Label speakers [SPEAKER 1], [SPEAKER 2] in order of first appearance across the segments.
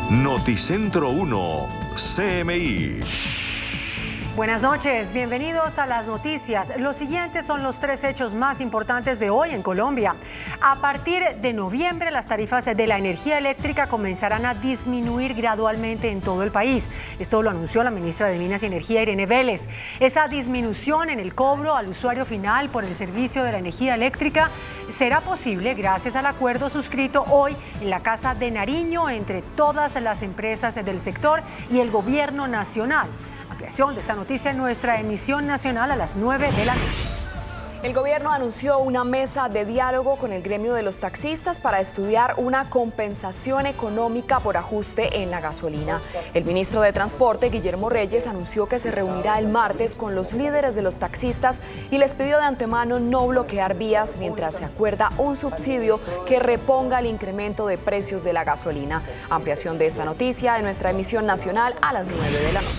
[SPEAKER 1] Noticentro 1, CMI.
[SPEAKER 2] Buenas noches, bienvenidos a las noticias. Los siguientes son los 3 hechos más importantes de hoy en Colombia. A partir de noviembre, las tarifas de la energía eléctrica comenzarán a disminuir gradualmente en todo el país. Esto lo anunció la ministra de Minas y Energía, Irene Vélez. Esa disminución en el cobro al usuario final por el servicio de la energía eléctrica será posible gracias al acuerdo suscrito hoy en la Casa de Nariño entre todas las empresas del sector y el gobierno nacional. Ampliación de esta noticia en nuestra emisión nacional a las 9 de la noche.
[SPEAKER 3] El gobierno anunció una mesa de diálogo con el gremio de los taxistas para estudiar una compensación económica por ajuste en la gasolina. El ministro de Transporte, Guillermo Reyes, anunció que se reunirá el martes con los líderes de los taxistas y les pidió de antemano no bloquear vías mientras se acuerda un subsidio que reponga el incremento de precios de la gasolina. Ampliación de esta noticia en nuestra emisión nacional a las 9 de la noche.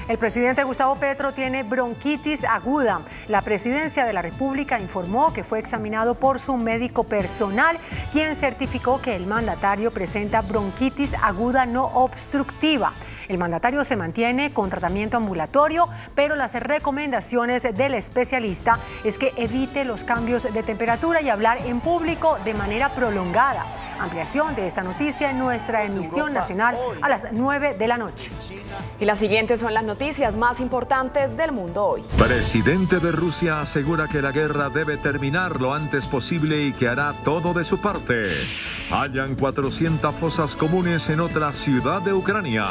[SPEAKER 2] El presidente Gustavo Petro tiene bronquitis aguda. La presidencia de la República informó que fue examinado por su médico personal, quien certificó que el mandatario presenta bronquitis aguda no obstructiva. El mandatario se mantiene con tratamiento ambulatorio, pero las recomendaciones del especialista es que evite los cambios de temperatura y hablar en público de manera prolongada. Ampliación de esta noticia en nuestra emisión nacional a las 9 de la noche.
[SPEAKER 3] Y las siguientes son las noticias más importantes del mundo hoy.
[SPEAKER 1] Presidente de Rusia asegura que la guerra debe terminar lo antes posible y que hará todo de su parte. Hallan 400 fosas comunes en otra ciudad de Ucrania.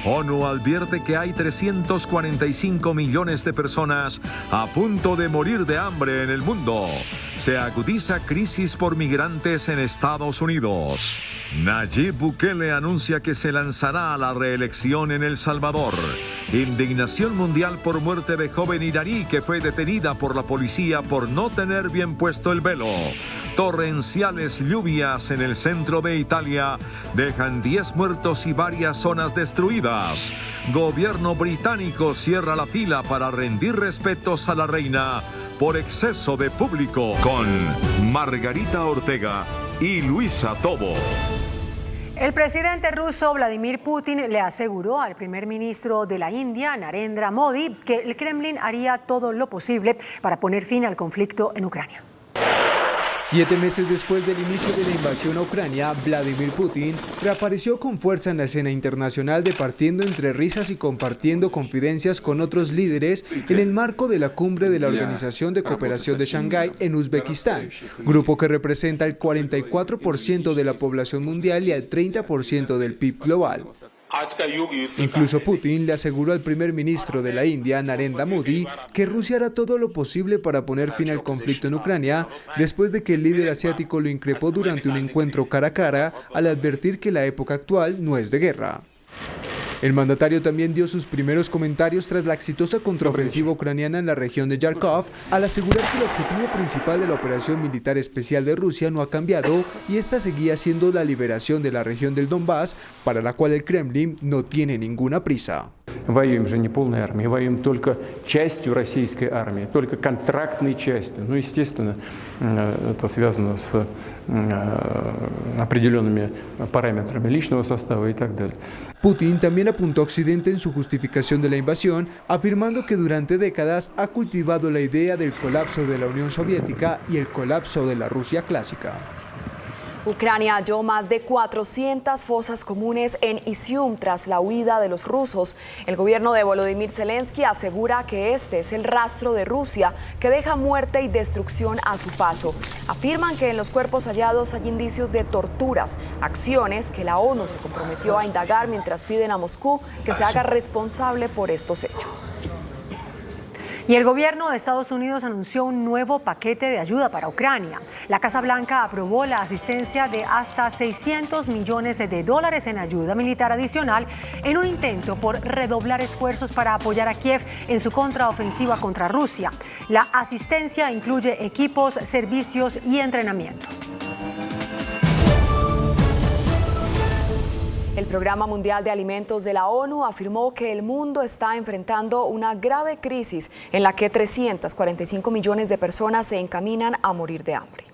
[SPEAKER 1] ONU advierte que hay 345 millones de personas a punto de morir de hambre en el mundo. Se agudiza crisis por migrantes en Estados Unidos. Nayib Bukele anuncia que se lanzará a la reelección en El Salvador. Indignación mundial por muerte de joven iraní que fue detenida por la policía por no tener bien puesto el velo. Torrenciales lluvias en el centro de Italia dejan 10 muertos y varias zonas destruidas. Gobierno británico cierra la fila para rendir respetos a la reina por exceso de público. Con Margarita Ortega y Luisa Tobo.
[SPEAKER 2] El presidente ruso Vladimir Putin le aseguró al primer ministro de la India, Narendra Modi, que el Kremlin haría todo lo posible para poner fin al conflicto en Ucrania.
[SPEAKER 4] 7 meses después del inicio de la invasión a Ucrania, Vladimir Putin reapareció con fuerza en la escena internacional, departiendo entre risas y compartiendo confidencias con otros líderes en el marco de la cumbre de la Organización de Cooperación de Shanghái en Uzbekistán, grupo que representa el 44% de la población mundial y el 30% del PIB global. Incluso Putin le aseguró al primer ministro de la India, Narendra Modi, que Rusia hará todo lo posible para poner fin al conflicto en Ucrania, después de que el líder asiático lo increpó durante un encuentro cara a cara al advertir que la época actual no es de guerra. El mandatario también dio sus primeros comentarios tras la exitosa contraofensiva ucraniana en la región de Kharkov, al asegurar que el objetivo principal de la operación militar especial de Rusia no ha cambiado y esta seguía siendo la liberación de la región del Donbass, para la cual el Kremlin no tiene ninguna prisa.
[SPEAKER 5] Воюем же не полной армией, воюем только частью российской армии, только контрактной частью. Ну, естественно, это связано с определенными параметрами личного состава и так далее.
[SPEAKER 4] Putin también apuntó a Occidente en su justificación de la invasión, afirmando que durante décadas ha cultivado la idea del colapso de la Unión Soviética y el colapso de la Rusia clásica.
[SPEAKER 3] Ucrania halló más de 400 fosas comunes en Izium tras la huida de los rusos. El gobierno de Volodymyr Zelensky asegura que este es el rastro de Rusia que deja muerte y destrucción a su paso. Afirman que en los cuerpos hallados hay indicios de torturas, acciones que la ONU se comprometió a indagar mientras piden a Moscú que se haga responsable por estos hechos.
[SPEAKER 2] Y el gobierno de Estados Unidos anunció un nuevo paquete de ayuda para Ucrania. La Casa Blanca aprobó la asistencia de hasta $600 millones en ayuda militar adicional en un intento por redoblar esfuerzos para apoyar a Kiev en su contraofensiva contra Rusia. La asistencia incluye equipos, servicios y entrenamiento.
[SPEAKER 3] El Programa Mundial de Alimentos de la ONU afirmó que el mundo está enfrentando una grave crisis en la que 345 millones de personas se encaminan a morir de hambre.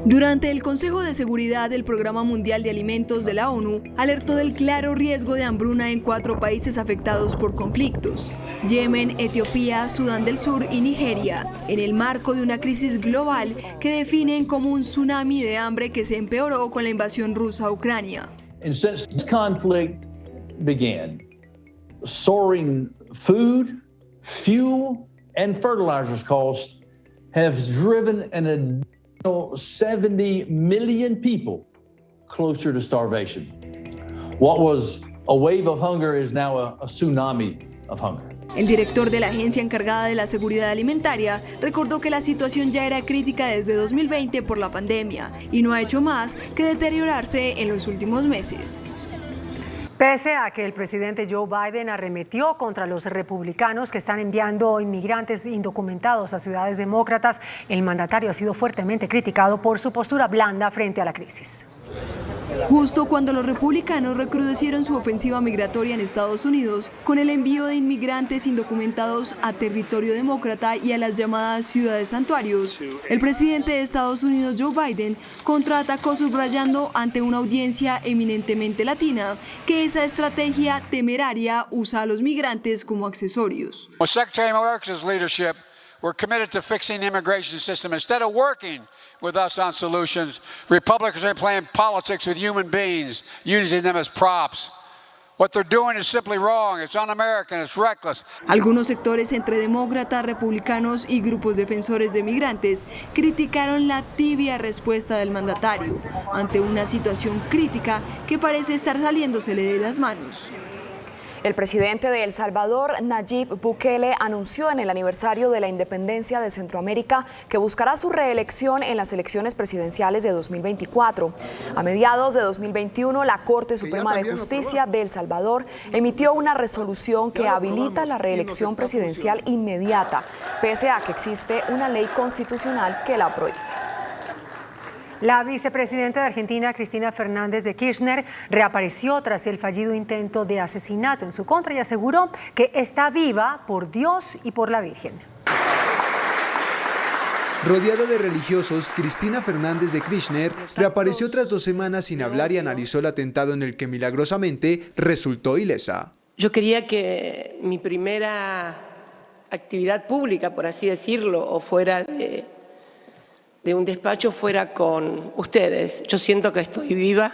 [SPEAKER 6] Durante el Consejo de Seguridad del Programa Mundial de Alimentos de la ONU, alertó del claro riesgo de hambruna en 4 países afectados por conflictos: Yemen, Etiopía, Sudán del Sur y Nigeria, en el marco de una crisis global que definen como un tsunami de hambre que se empeoró con la invasión rusa a Ucrania.
[SPEAKER 7] And since this conflict began, soaring food, fuel, and fertilizers costs have driven an additional 70 million people closer to starvation. What was a wave of hunger is now a tsunami of hunger.
[SPEAKER 6] El director de la agencia encargada de la seguridad alimentaria recordó que la situación ya era crítica desde 2020 por la pandemia y no ha hecho más que deteriorarse en los últimos meses.
[SPEAKER 2] Pese a que el presidente Joe Biden arremetió contra los republicanos que están enviando inmigrantes indocumentados a ciudades demócratas, el mandatario ha sido fuertemente criticado por su postura blanda frente a la crisis.
[SPEAKER 6] Justo cuando los republicanos recrudecieron su ofensiva migratoria en Estados Unidos con el envío de inmigrantes indocumentados a territorio demócrata y a las llamadas ciudades santuarios, el presidente de Estados Unidos, Joe Biden, contraatacó subrayando ante una audiencia eminentemente latina que esa estrategia temeraria usa a los migrantes como accesorios.
[SPEAKER 8] We're committed to fixing the immigration system. Instead of working with us on solutions, Republicans are playing politics with human beings, using them as props. What they're doing is simply wrong. It's un-American. It's reckless.
[SPEAKER 6] Algunos sectores entre demócratas, republicanos y grupos defensores de migrantes criticaron la tibia respuesta del mandatario ante una situación crítica que parece estar saliéndosele de las manos.
[SPEAKER 3] El presidente de El Salvador, Nayib Bukele, anunció en el aniversario de la independencia de Centroamérica que buscará su reelección en las elecciones presidenciales de 2024. A mediados de 2021, la Corte Suprema de Justicia de El Salvador emitió una resolución que habilita la reelección presidencial inmediata, pese a que existe una ley constitucional que la prohíbe.
[SPEAKER 2] La vicepresidenta de Argentina, Cristina Fernández de Kirchner, reapareció tras el fallido intento de asesinato en su contra y aseguró que está viva por Dios y por la Virgen.
[SPEAKER 4] Rodeada de religiosos, Cristina Fernández de Kirchner reapareció tras 2 semanas sin hablar y analizó el atentado en el que milagrosamente resultó ilesa.
[SPEAKER 9] Yo quería que mi primera actividad pública, por así decirlo, o fuera de un despacho, fuera con ustedes. Yo siento que estoy viva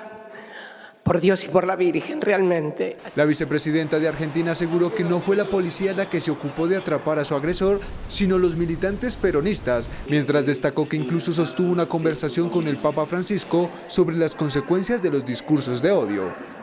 [SPEAKER 9] por Dios y por la Virgen, realmente.
[SPEAKER 4] La vicepresidenta de Argentina aseguró que no fue la policía la que se ocupó de atrapar a su agresor, sino los militantes peronistas, mientras destacó que incluso sostuvo una conversación con el Papa Francisco sobre las consecuencias de los discursos de odio.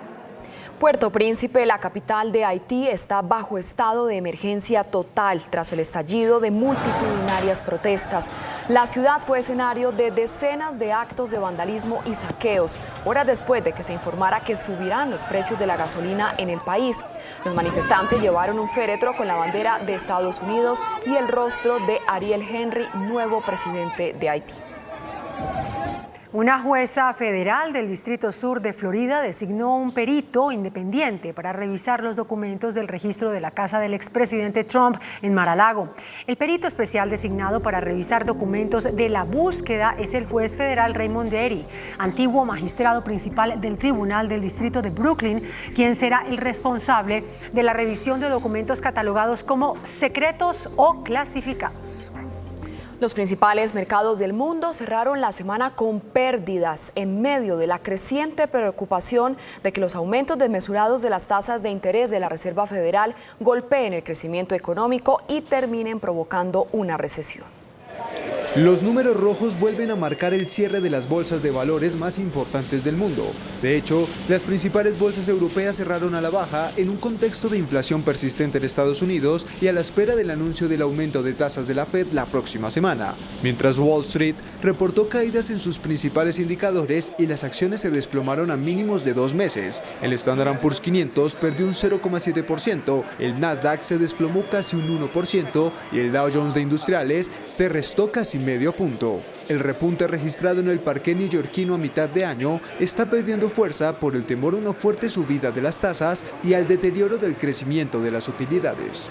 [SPEAKER 3] Puerto Príncipe, la capital de Haití, está bajo estado de emergencia total tras el estallido de multitudinarias protestas. La ciudad fue escenario de decenas de actos de vandalismo y saqueos, horas después de que se informara que subirán los precios de la gasolina en el país. Los manifestantes llevaron un féretro con la bandera de Estados Unidos y el rostro de Ariel Henry, nuevo presidente de Haití.
[SPEAKER 2] Una jueza federal del Distrito Sur de Florida designó un perito independiente para revisar los documentos del registro de la casa del expresidente Trump en Mar-a-Lago. El perito especial designado para revisar documentos de la búsqueda es el juez federal Raymond Derry, antiguo magistrado principal del Tribunal del Distrito de Brooklyn, quien será el responsable de la revisión de documentos catalogados como secretos o clasificados.
[SPEAKER 3] Los principales mercados del mundo cerraron la semana con pérdidas en medio de la creciente preocupación de que los aumentos desmesurados de las tasas de interés de la Reserva Federal golpeen el crecimiento económico y terminen provocando una recesión.
[SPEAKER 4] Los números rojos vuelven a marcar el cierre de las bolsas de valores más importantes del mundo. De hecho, las principales bolsas europeas cerraron a la baja en un contexto de inflación persistente en Estados Unidos y a la espera del anuncio del aumento de tasas de la Fed la próxima semana. Mientras Wall Street reportó caídas en sus principales indicadores y las acciones se desplomaron a mínimos de 2 meses. El Standard & Poor's 500 perdió un 0,7%, el Nasdaq se desplomó casi un 1% y el Dow Jones de Industriales se restó casi medio punto. El repunte registrado en el parqué neoyorquino a mitad de año está perdiendo fuerza por el temor a una fuerte subida de las tasas y al deterioro del crecimiento de las utilidades.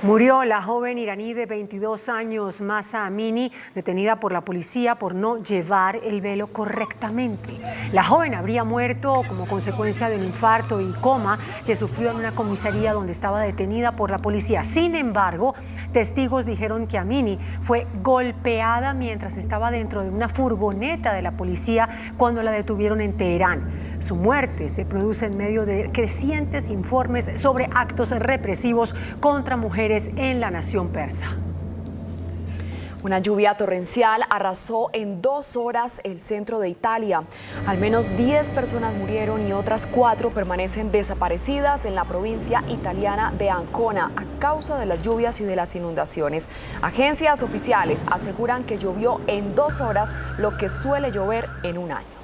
[SPEAKER 2] Murió la joven iraní de 22 años, Mahsa Amini, detenida por la policía por no llevar el velo correctamente. La joven habría muerto como consecuencia de un infarto y coma que sufrió en una comisaría donde estaba detenida por la policía. Sin embargo, testigos dijeron que Amini fue golpeada mientras estaba dentro de una furgoneta de la policía cuando la detuvieron en Teherán. Su muerte se produce en medio de crecientes informes sobre actos represivos contra mujeres en la nación persa.
[SPEAKER 3] Una lluvia torrencial arrasó en 2 horas el centro de Italia. Al menos 10 personas murieron y otras 4 permanecen desaparecidas en la provincia italiana de Ancona a causa de las lluvias y de las inundaciones. Agencias oficiales aseguran que llovió en 2 horas lo que suele llover en un año.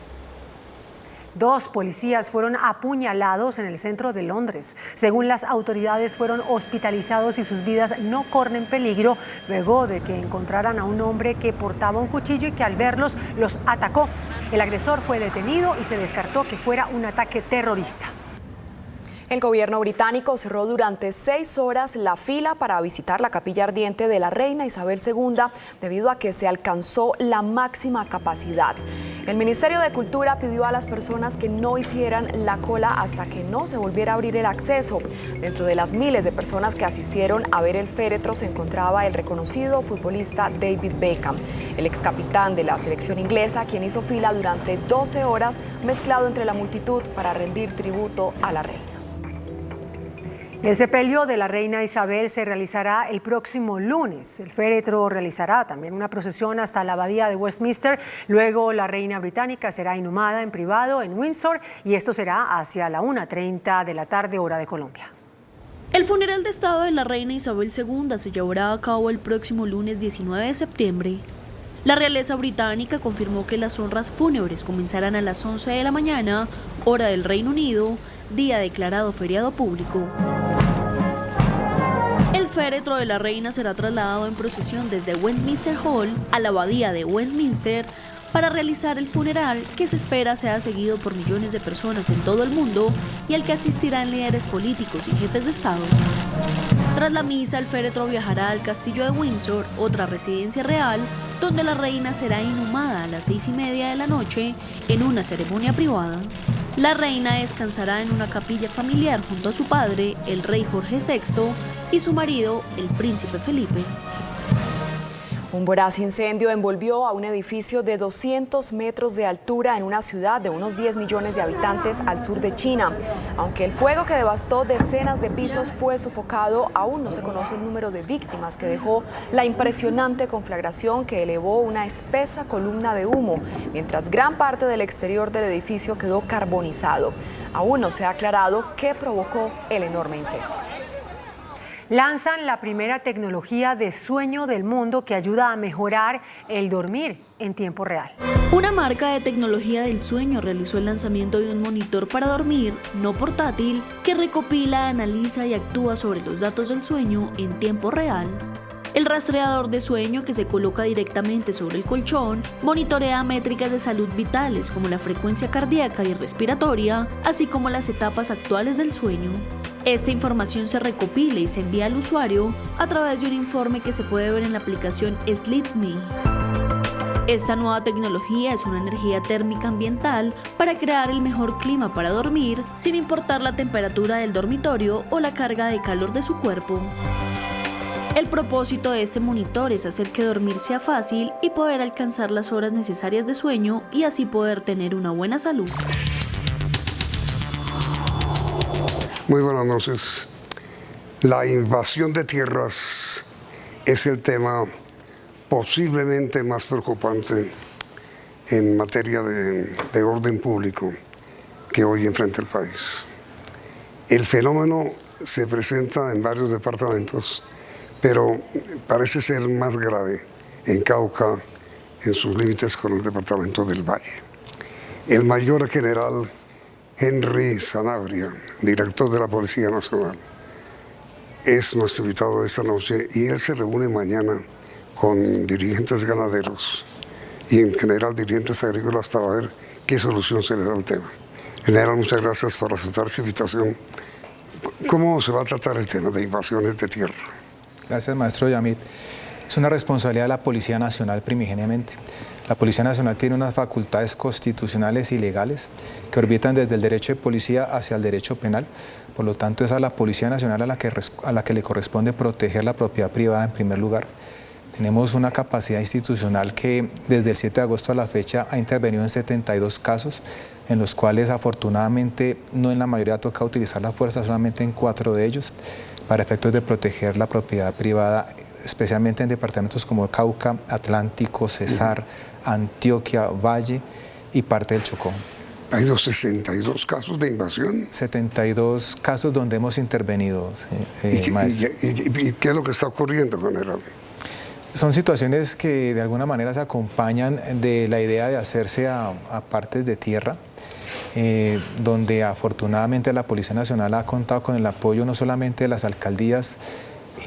[SPEAKER 2] 2 policías fueron apuñalados en el centro de Londres. Según las autoridades, fueron hospitalizados y sus vidas no corren peligro luego de que encontraran a un hombre que portaba un cuchillo y que al verlos los atacó. El agresor fue detenido y se descartó que fuera un ataque terrorista.
[SPEAKER 3] El gobierno británico cerró durante 6 horas la fila para visitar la capilla ardiente de la reina Isabel II debido a que se alcanzó la máxima capacidad. El Ministerio de Cultura pidió a las personas que no hicieran la cola hasta que no se volviera a abrir el acceso. Dentro de las miles de personas que asistieron a ver el féretro se encontraba el reconocido futbolista David Beckham, el ex capitán de la selección inglesa, quien hizo fila durante 12 horas mezclado entre la multitud para rendir tributo a la reina.
[SPEAKER 2] El sepelio de la reina Isabel se realizará el próximo lunes. El féretro realizará también una procesión hasta la abadía de Westminster. Luego la reina británica será inhumada en privado en Windsor y esto será hacia la 1:30 de la tarde, hora de Colombia.
[SPEAKER 10] El funeral de Estado de la reina Isabel II se llevará a cabo el próximo lunes 19 de septiembre. La realeza británica confirmó que las honras fúnebres comenzarán a las 11 de la mañana, hora del Reino Unido, día declarado feriado público. El féretro de la reina será trasladado en procesión desde Westminster Hall a la abadía de Westminster para realizar el funeral que se espera sea seguido por millones de personas en todo el mundo y al que asistirán líderes políticos y jefes de Estado. Tras la misa, el féretro viajará al castillo de Windsor, otra residencia real, donde la reina será inhumada a las 6:30 de la noche en una ceremonia privada. La reina descansará en una capilla familiar junto a su padre, el rey Jorge VI, y su marido, el príncipe Felipe.
[SPEAKER 3] Un voraz incendio envolvió a un edificio de 200 metros de altura en una ciudad de unos 10 millones de habitantes al sur de China. Aunque el fuego que devastó decenas de pisos fue sofocado, aún no se conoce el número de víctimas que dejó la impresionante conflagración que elevó una espesa columna de humo, mientras gran parte del exterior del edificio quedó carbonizado. Aún no se ha aclarado qué provocó el enorme incendio.
[SPEAKER 2] Lanzan la primera tecnología de sueño del mundo que ayuda a mejorar el dormir en tiempo real.
[SPEAKER 10] Una marca de tecnología del sueño realizó el lanzamiento de un monitor para dormir, no portátil, que recopila, analiza y actúa sobre los datos del sueño en tiempo real. El rastreador de sueño, que se coloca directamente sobre el colchón, monitorea métricas de salud vitales como la frecuencia cardíaca y respiratoria, así como las etapas actuales del sueño. Esta información se recopila y se envía al usuario a través de un informe que se puede ver en la aplicación Sleep Me. Esta nueva tecnología es una energía térmica ambiental para crear el mejor clima para dormir, sin importar la temperatura del dormitorio o la carga de calor de su cuerpo. El propósito de este monitor es hacer que dormir sea fácil y poder alcanzar las horas necesarias de sueño y así poder tener una buena salud.
[SPEAKER 11] Muy buenas noches. La invasión de tierras es el tema posiblemente más preocupante en materia de orden público que hoy enfrenta el país. El fenómeno se presenta en varios departamentos, pero parece ser más grave en Cauca, en sus límites con el departamento del Valle. El mayor general Henry Sanabria, director de la Policía Nacional, es nuestro invitado de esta noche y él se reúne mañana con dirigentes ganaderos y en general dirigentes agrícolas para ver qué solución se le da al tema. General, muchas gracias por aceptar esta invitación. ¿Cómo se va a tratar el tema de invasiones de tierra?
[SPEAKER 12] Gracias, maestro Yamit. Es una responsabilidad de la Policía Nacional primigeniamente. La Policía Nacional tiene unas facultades constitucionales y legales que orbitan desde el derecho de policía hacia el derecho penal. Por lo tanto, es a la Policía Nacional a la que le corresponde proteger la propiedad privada en primer lugar. Tenemos una capacidad institucional que desde el 7 de agosto a la fecha ha intervenido en 72 casos, en los cuales afortunadamente no en la mayoría toca utilizar la fuerza, solamente en 4 de ellos, para efectos de proteger la propiedad privada, especialmente en departamentos como Cauca, Atlántico, Cesar, Antioquia, Valle y parte del Chocó.
[SPEAKER 11] ¿Ha habido 62 casos de invasión?
[SPEAKER 12] 72 casos donde hemos intervenido, maestro.
[SPEAKER 11] ¿Y qué es lo que está ocurriendo, general?
[SPEAKER 12] Son situaciones que de alguna manera se acompañan de la idea de hacerse a partes de tierra, donde afortunadamente la Policía Nacional ha contado con el apoyo no solamente de las alcaldías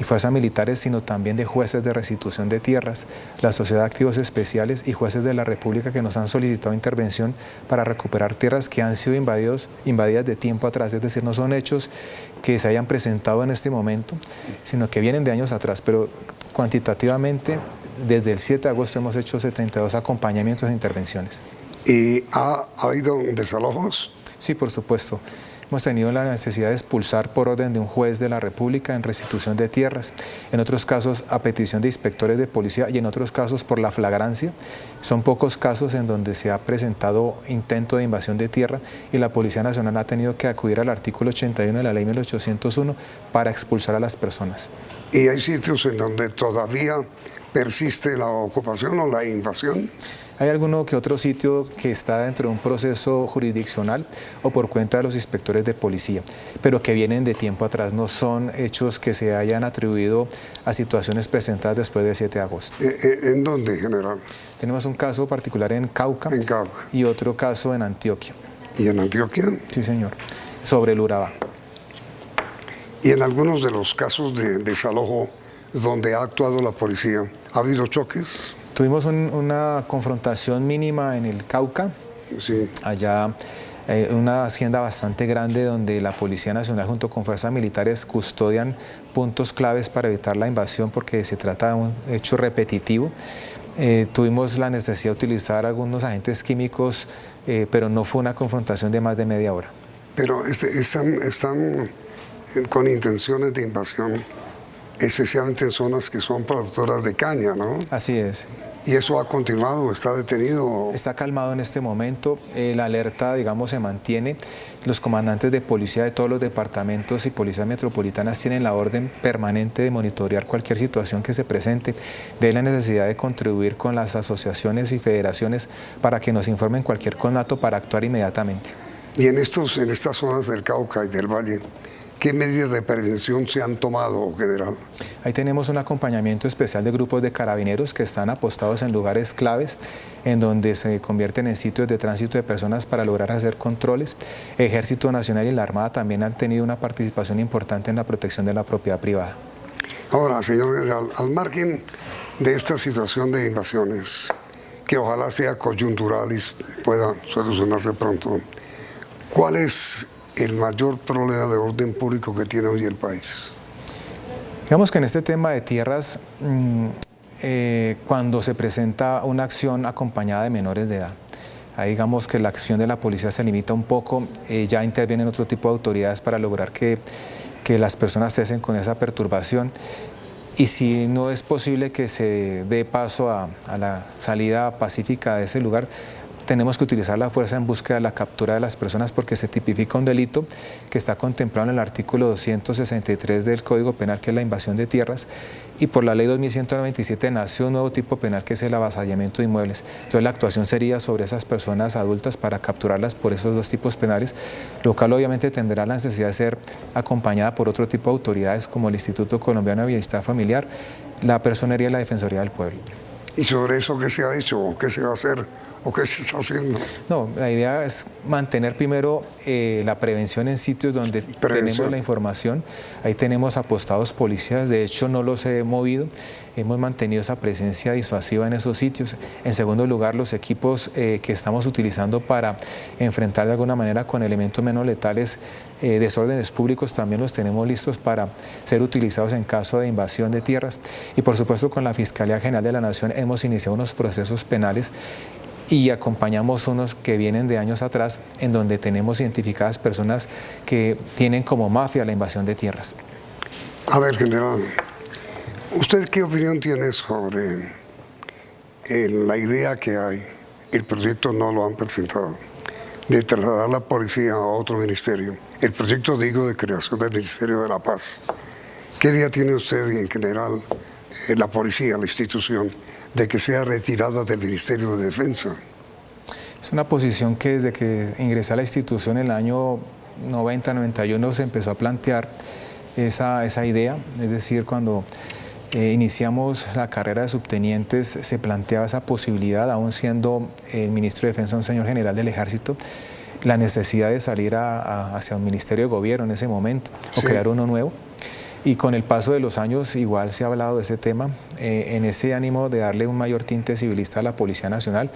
[SPEAKER 12] y fuerzas militares, sino también de jueces de restitución de tierras, la Sociedad de Activos Especiales y jueces de la República que nos han solicitado intervención para recuperar tierras que han sido invadidas de tiempo atrás, es decir, no son hechos que se hayan presentado en este momento, sino que vienen de años atrás, pero cuantitativamente desde el 7 de agosto hemos hecho 72 acompañamientos e intervenciones.
[SPEAKER 11] ¿Y ha habido desalojos?
[SPEAKER 12] Sí, por supuesto. Hemos tenido la necesidad de expulsar por orden de un juez de la República en restitución de tierras, en otros casos a petición de inspectores de policía y en otros casos por la flagrancia. Son pocos casos en donde se ha presentado intento de invasión de tierra y la Policía Nacional ha tenido que acudir al artículo 81 de la Ley 1801 para expulsar a las personas.
[SPEAKER 11] ¿Y hay sitios en donde todavía persiste la ocupación o la invasión?
[SPEAKER 12] Hay alguno que otro sitio que está dentro de un proceso jurisdiccional o por cuenta de los inspectores de policía, pero que vienen de tiempo atrás, no son hechos que se hayan atribuido a situaciones presentadas después del 7 de agosto.
[SPEAKER 11] ¿En dónde, general?
[SPEAKER 12] Tenemos un caso particular en Cauca, y otro caso en Antioquia.
[SPEAKER 11] ¿Y en Antioquia?
[SPEAKER 12] Sí, señor, sobre el Urabá.
[SPEAKER 11] ¿Y en algunos de los casos de desalojo donde ha actuado la policía, ha habido choques?
[SPEAKER 12] Tuvimos una confrontación mínima en el Cauca,
[SPEAKER 11] sí.
[SPEAKER 12] Allá una hacienda bastante grande donde la Policía Nacional junto con fuerzas militares custodian puntos claves para evitar la invasión porque se trata de un hecho repetitivo. Tuvimos la necesidad de utilizar algunos agentes químicos, pero no fue una confrontación de más de media hora.
[SPEAKER 11] Pero están con intenciones de invasión, especialmente en zonas que son productoras de caña, ¿no?
[SPEAKER 12] Así es.
[SPEAKER 11] ¿Y eso ha continuado? ¿Está detenido?
[SPEAKER 12] Está calmado en este momento. La alerta, digamos, se mantiene. Los comandantes de policía de todos los departamentos y policías metropolitanas tienen la orden permanente de monitorear cualquier situación que se presente. De ahí la necesidad de contribuir con las asociaciones y federaciones para que nos informen cualquier conato para actuar inmediatamente.
[SPEAKER 11] Y en estas zonas del Cauca y del Valle, ¿qué medidas de prevención se han tomado, general?
[SPEAKER 12] Ahí tenemos un acompañamiento especial de grupos de carabineros que están apostados en lugares claves, en donde se convierten en sitios de tránsito de personas para lograr hacer controles. Ejército Nacional y la Armada también han tenido una participación importante en la protección de la propiedad privada.
[SPEAKER 11] Ahora, señor general, al margen de esta situación de invasiones, que ojalá sea coyuntural y pueda solucionarse pronto, ¿cuál es el mayor problema de orden público que tiene hoy el país?
[SPEAKER 12] Digamos que en este tema de tierras, cuando se presenta una acción acompañada de menores de edad, ahí digamos que la acción de la policía se limita un poco, ya intervienen otro tipo de autoridades para lograr que las personas cesen con esa perturbación. Y si no es posible que se dé paso a la salida pacífica de ese lugar, tenemos que utilizar la fuerza en búsqueda de la captura de las personas porque se tipifica un delito que está contemplado en el artículo 263 del Código Penal, que es la invasión de tierras, y por la ley 2197 nació un nuevo tipo penal que es el avasallamiento de inmuebles. Entonces la actuación sería sobre esas personas adultas para capturarlas por esos dos tipos penales, lo cual obviamente tendrá la necesidad de ser acompañada por otro tipo de autoridades como el Instituto Colombiano de Bienestar Familiar, la Personería y la Defensoría del Pueblo.
[SPEAKER 11] ¿Y sobre eso qué se ha hecho, o qué se va a hacer, o qué se está haciendo?
[SPEAKER 12] No, la idea es mantener primero la prevención en sitios donde tenemos la información. Ahí tenemos apostados policías, de hecho no los he movido. Hemos mantenido esa presencia disuasiva en esos sitios. En segundo lugar, los equipos que estamos utilizando para enfrentar de alguna manera con elementos menos letales desórdenes públicos también los tenemos listos para ser utilizados en caso de invasión de tierras. Y por supuesto con la Fiscalía General de la Nación hemos iniciado unos procesos penales y acompañamos unos que vienen de años atrás en donde tenemos identificadas personas que tienen como mafia la invasión de tierras.
[SPEAKER 11] A ver, general, ¿usted qué opinión tiene sobre la idea que hay, el proyecto no lo han presentado, de trasladar la policía a otro ministerio? El proyecto, digo, de creación del Ministerio de la Paz. ¿Qué idea tiene usted en general, la policía, la institución, de que sea retirada del Ministerio de Defensa?
[SPEAKER 12] Es una posición que desde que ingresé a la institución en el año 90-91 se empezó a plantear esa idea, es decir, cuando iniciamos la carrera de subtenientes se planteaba esa posibilidad, aún siendo el ministro de Defensa un señor general del Ejército, la necesidad de salir hacia un ministerio de gobierno en ese momento o crear uno nuevo. Y con el paso de los años igual se ha hablado de ese tema, en ese ánimo de darle un mayor tinte civilista a la Policía Nacional,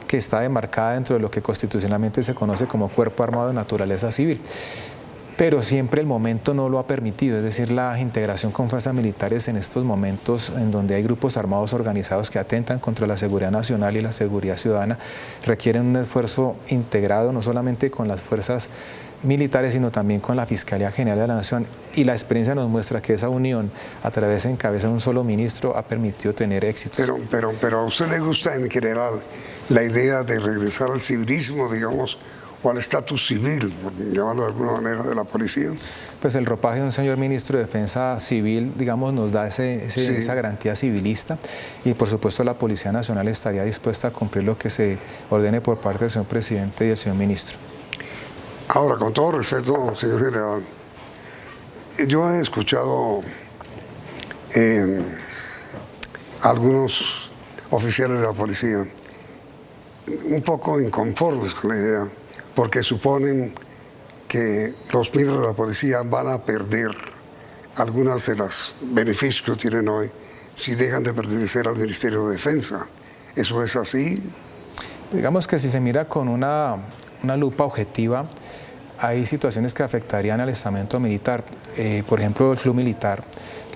[SPEAKER 12] que está demarcada dentro de lo que constitucionalmente se conoce como Cuerpo Armado de Naturaleza Civil. Pero siempre el momento no lo ha permitido, es decir, la integración con fuerzas militares en estos momentos en donde hay grupos armados organizados que atentan contra la seguridad nacional y la seguridad ciudadana, requieren un esfuerzo integrado no solamente con las fuerzas militares, sino también con la Fiscalía General de la Nación. Y la experiencia nos muestra que esa unión, a través de encabeza de un solo ministro, ha permitido tener éxito.
[SPEAKER 11] Pero a usted le gusta en general la idea de regresar al civilismo, digamos, o al estatus civil, por llamarlo de alguna manera, de la policía.
[SPEAKER 12] Pues el ropaje de un señor ministro de Defensa Civil, digamos, nos da esa garantía civilista y por supuesto la Policía Nacional estaría dispuesta a cumplir lo que se ordene por parte del señor presidente y del señor ministro.
[SPEAKER 11] Ahora, con todo respeto, señor general, yo he escuchado algunos oficiales de la policía un poco inconformes con la idea, porque suponen que los miembros de la policía van a perder algunas de los beneficios que tienen hoy si dejan de pertenecer al Ministerio de Defensa. ¿Eso es así?
[SPEAKER 12] Digamos que si se mira con una lupa objetiva, hay situaciones que afectarían al estamento militar. Por ejemplo, el club militar,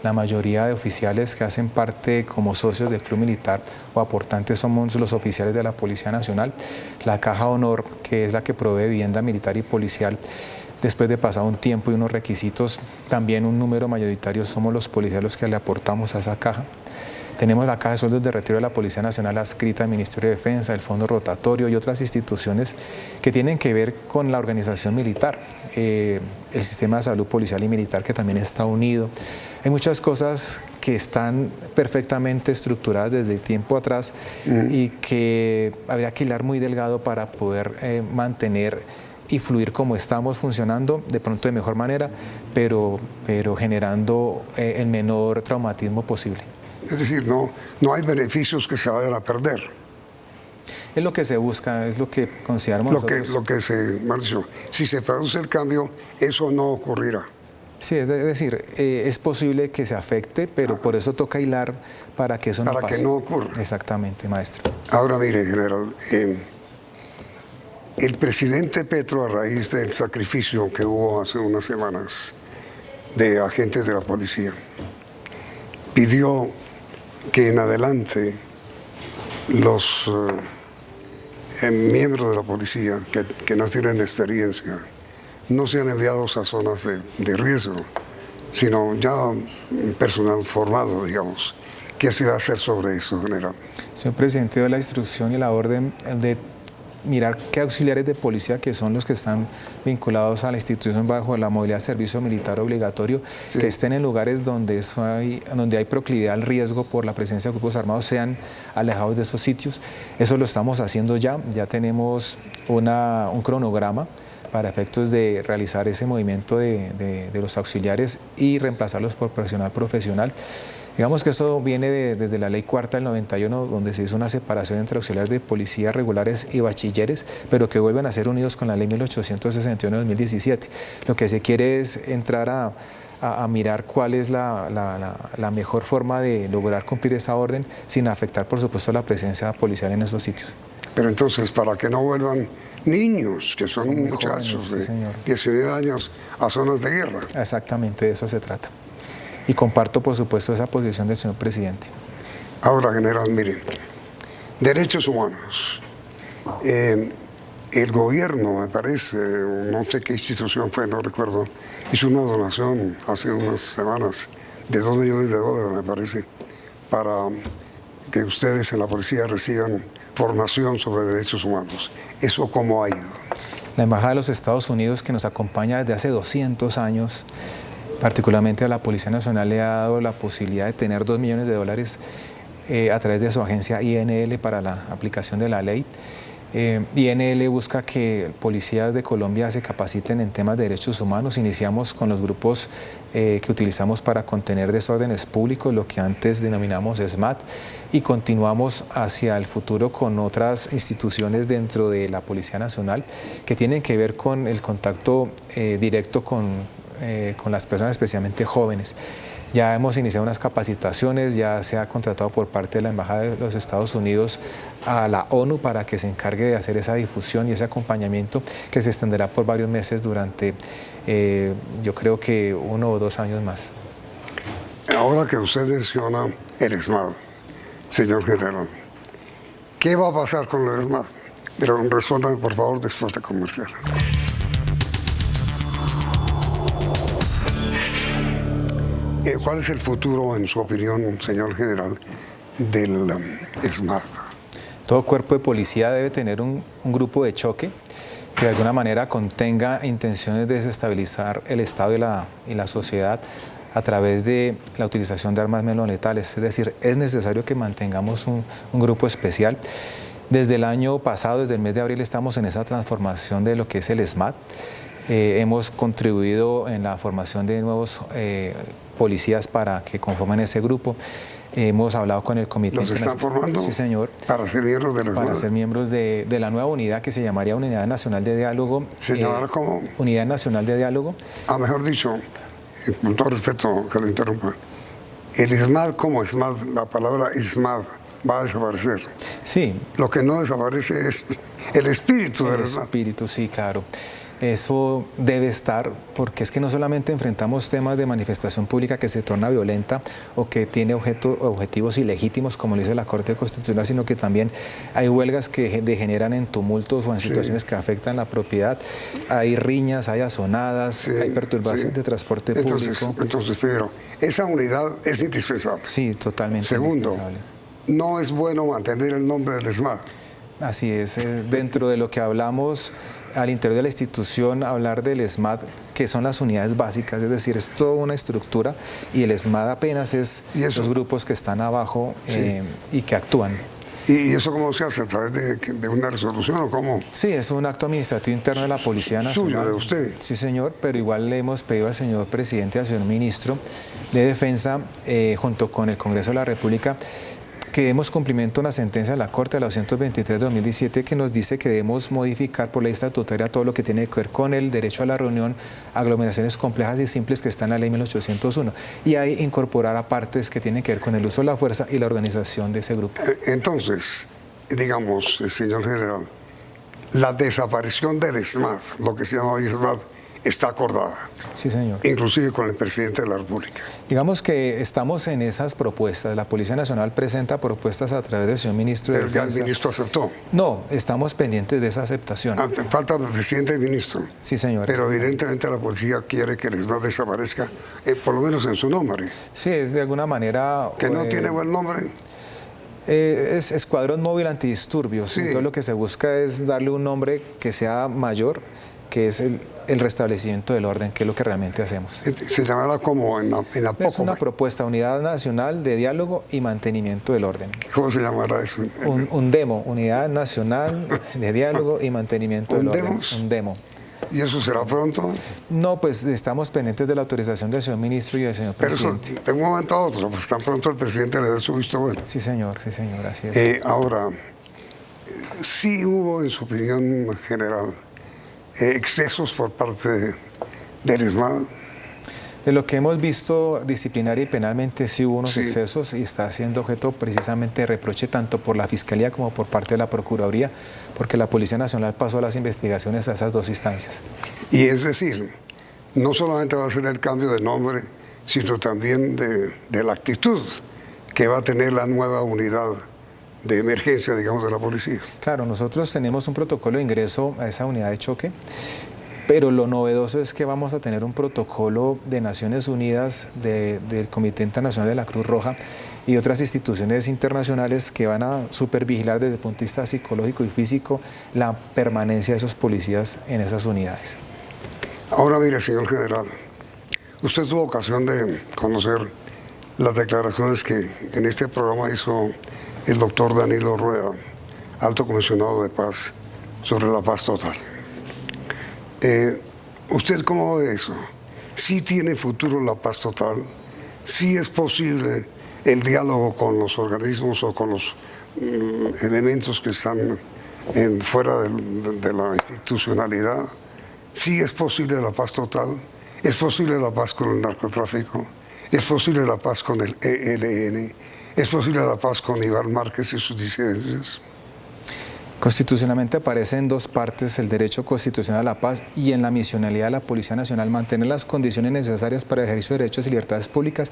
[SPEAKER 12] la mayoría de oficiales que hacen parte como socios del club militar o aportantes somos los oficiales de la Policía Nacional. La Caja Honor, que es la que provee vivienda militar y policial, después de pasar un tiempo y unos requisitos, también un número mayoritario somos los policías los que le aportamos a esa caja. Tenemos la Caja de Sueldos de Retiro de la Policía Nacional adscrita al Ministerio de Defensa, el Fondo Rotatorio y otras instituciones que tienen que ver con la organización militar, el sistema de salud policial y militar que también está unido. Hay muchas cosas que están perfectamente estructuradas desde tiempo atrás y que habría que hilar muy delgado para poder mantener y fluir como estamos funcionando, de pronto de mejor manera, pero generando el menor traumatismo posible.
[SPEAKER 11] Es decir, no hay beneficios que se vayan a perder.
[SPEAKER 12] Es lo que se busca, es lo que consideramos nosotros.
[SPEAKER 11] Si se produce el cambio, eso no ocurrirá.
[SPEAKER 12] Sí, es decir, es posible que se afecte, pero por eso toca hilar para que eso no pase.
[SPEAKER 11] Para que no ocurra.
[SPEAKER 12] Exactamente, maestro.
[SPEAKER 11] Ahora mire, general, el presidente Petro, a raíz del sacrificio que hubo hace unas semanas de agentes de la policía, pidió que en adelante los miembros de la policía que no tienen experiencia no sean enviados a zonas de riesgo, sino ya personal formado, digamos. ¿Qué se va a hacer sobre eso, general?
[SPEAKER 12] Señor presidente, dio la instrucción y la orden de mirar qué auxiliares de policía, que son los que están vinculados a la institución bajo la modalidad de servicio militar obligatorio, que estén en lugares donde hay proclividad al riesgo por la presencia de grupos armados, sean alejados de esos sitios. Eso lo estamos haciendo ya tenemos un cronograma para efectos de realizar ese movimiento de los auxiliares y reemplazarlos por personal profesional. Digamos que eso viene desde la Ley Cuarta del 91, donde se hizo una separación entre auxiliares de policía regulares y bachilleres, pero que vuelven a ser unidos con la Ley 1861 de 2017. Lo que se quiere es entrar a mirar cuál es la mejor forma de lograr cumplir esa orden sin afectar, por supuesto, la presencia policial en esos sitios.
[SPEAKER 11] Pero entonces, para que no vuelvan niños, que son muchachos
[SPEAKER 12] jóvenes, sí,
[SPEAKER 11] de 19 años, a zonas de guerra.
[SPEAKER 12] Exactamente, de eso se trata. Y comparto, por supuesto, esa posición del señor presidente.
[SPEAKER 11] Ahora, general, miren, derechos humanos. El gobierno, me parece, no sé qué institución fue, no recuerdo, hizo una donación hace unas semanas de $2 millones, me parece, para que ustedes en la policía reciban formación sobre derechos humanos. ¿Eso cómo ha ido?
[SPEAKER 12] La Embajada de los Estados Unidos, que nos acompaña desde hace 200 años, particularmente a la Policía Nacional, le ha dado la posibilidad de tener $2 millones a través de su agencia INL para la aplicación de la ley. INL busca que policías de Colombia se capaciten en temas de derechos humanos. Iniciamos con los grupos que utilizamos para contener desórdenes públicos, lo que antes denominamos SMAT, y continuamos hacia el futuro con otras instituciones dentro de la Policía Nacional que tienen que ver con el contacto directo con las personas, especialmente jóvenes. Ya hemos iniciado unas capacitaciones, ya se ha contratado por parte de la Embajada de los Estados Unidos a la ONU para que se encargue de hacer esa difusión y ese acompañamiento que se extenderá por varios meses durante, yo creo que 1 o 2 años más.
[SPEAKER 11] Ahora que usted menciona el SMAD, señor general, ¿qué va a pasar con el SMAD? Pero respóndame, por favor, después de comercial. ¿Cuál es el futuro, en su opinión, señor general, del SMAD?
[SPEAKER 12] Todo cuerpo de policía debe tener un grupo de choque que de alguna manera contenga intenciones de desestabilizar el Estado y la sociedad a través de la utilización de armas menos letales. Es decir, es necesario que mantengamos un grupo especial. Desde el año pasado, desde el mes de abril, estamos en esa transformación de lo que es el SMAD. Hemos contribuido en la formación de nuevos policías para que conformen ese grupo. Hemos hablado con el comité.
[SPEAKER 11] ¿Los están formando?
[SPEAKER 12] Sí, señor.
[SPEAKER 11] ¿Para ser miembros del SMAD?
[SPEAKER 12] Para ser miembros de la nueva unidad que se llamaría Unidad Nacional de Diálogo.
[SPEAKER 11] ¿Se llamará cómo?
[SPEAKER 12] Unidad Nacional de Diálogo.
[SPEAKER 11] Mejor dicho, con todo respeto que lo interrumpa, el SMAD como SMAD, la palabra SMAD va a desaparecer.
[SPEAKER 12] Sí.
[SPEAKER 11] Lo que no desaparece es el espíritu del SMAD.
[SPEAKER 12] El espíritu, sí, claro. Eso debe estar, porque es que no solamente enfrentamos temas de manifestación pública que se torna violenta o que tiene objetivos ilegítimos, como lo dice la Corte Constitucional, sino que también hay huelgas que degeneran en tumultos o en situaciones que afectan la propiedad. Hay riñas, hay azonadas, hay perturbaciones de transporte público.
[SPEAKER 11] Entonces, Pedro, esa unidad es indispensable.
[SPEAKER 12] Sí, totalmente.
[SPEAKER 11] Segundo, no es bueno mantener el nombre del SMAD.
[SPEAKER 12] Así es, dentro de lo que hablamos al interior de la institución, hablar del SMAD, que son las unidades básicas, es decir, es toda una estructura y el SMAD apenas es los grupos que están abajo y que actúan.
[SPEAKER 11] ¿Y eso cómo se hace? ¿A través de una resolución o cómo?
[SPEAKER 12] Sí, es un acto administrativo interno de la Policía Nacional.
[SPEAKER 11] ¿Suyo, de usted?
[SPEAKER 12] Sí, señor, pero igual le hemos pedido al señor presidente, al señor ministro de Defensa, junto con el Congreso de la República, que demos cumplimiento a una sentencia de la Corte de la 223 de 2017 que nos dice que debemos modificar por ley estatutaria todo lo que tiene que ver con el derecho a la reunión, aglomeraciones complejas y simples que está en la ley 1801 y ahí incorporar a partes que tienen que ver con el uso de la fuerza y la organización de ese grupo.
[SPEAKER 11] Entonces, digamos, señor general, la desaparición del SMAD, lo que se llama hoy SMAD, está acordada.
[SPEAKER 12] Sí, señor.
[SPEAKER 11] Inclusive con el presidente de la República.
[SPEAKER 12] Digamos que estamos en esas propuestas. La Policía Nacional presenta propuestas a través del señor ministro de Defensa.
[SPEAKER 11] ¿Pero que el ministro aceptó?
[SPEAKER 12] No, estamos pendientes de esa aceptación.
[SPEAKER 11] Falta el presidente y el ministro.
[SPEAKER 12] Sí, señor.
[SPEAKER 11] Pero evidentemente la policía quiere que el SMAD desaparezca, por lo menos en su nombre.
[SPEAKER 12] Sí, de alguna manera...
[SPEAKER 11] ¿Que no tiene buen nombre?
[SPEAKER 12] Es Escuadrón Móvil Antidisturbios. Sí. Entonces lo que se busca es darle un nombre que sea mayor, que es el restablecimiento del orden, que es lo que realmente hacemos.
[SPEAKER 11] ¿Se llamará como en la POCO?
[SPEAKER 12] Es una propuesta, Unidad Nacional de Diálogo y Mantenimiento del Orden.
[SPEAKER 11] ¿Cómo se llamará eso?
[SPEAKER 12] Un DEMO, Unidad Nacional de Diálogo y Mantenimiento del Orden.
[SPEAKER 11] ¿Un
[SPEAKER 12] DEMO?
[SPEAKER 11] ¿Y eso será pronto?
[SPEAKER 12] No, pues estamos pendientes de la autorización del señor ministro y del señor presidente.
[SPEAKER 11] Pero eso, de un momento a otro, pues tan pronto el presidente le dé su visto bueno.
[SPEAKER 12] Sí, señor, así es.
[SPEAKER 11] Ahora, sí hubo, en su opinión general, excesos por parte del ESMAD.
[SPEAKER 12] De lo que hemos visto disciplinaria y penalmente sí hubo unos excesos y está siendo objeto precisamente de reproche tanto por la Fiscalía como por parte de la Procuraduría, porque la Policía Nacional pasó las investigaciones a esas dos instancias.
[SPEAKER 11] Y es decir, no solamente va a ser el cambio de nombre, sino también de la actitud que va a tener la nueva unidad de emergencia, digamos, de la policía.
[SPEAKER 12] Claro, nosotros tenemos un protocolo de ingreso a esa unidad de choque, pero lo novedoso es que vamos a tener un protocolo de Naciones Unidas, del Comité Internacional de la Cruz Roja y otras instituciones internacionales que van a supervigilar desde el punto de vista psicológico y físico la permanencia de esos policías en esas unidades.
[SPEAKER 11] Ahora mire, señor general, usted tuvo ocasión de conocer las declaraciones que en este programa hizo el doctor Danilo Rueda, alto comisionado de paz, sobre la paz total. ¿Usted cómo ve eso? ¿Sí tiene futuro la paz total? ¿Sí es posible el diálogo con los organismos o con los elementos que están fuera de la institucionalidad? ¿Sí es posible la paz total? ¿Es posible la paz con el narcotráfico? ¿Es posible la paz con el ELN? ¿Es posible la paz con Iván Márquez y sus disidencias?
[SPEAKER 12] Constitucionalmente aparece en dos partes el derecho constitucional a la paz y en la misionalidad de la Policía Nacional mantener las condiciones necesarias para ejercer sus derechos y libertades públicas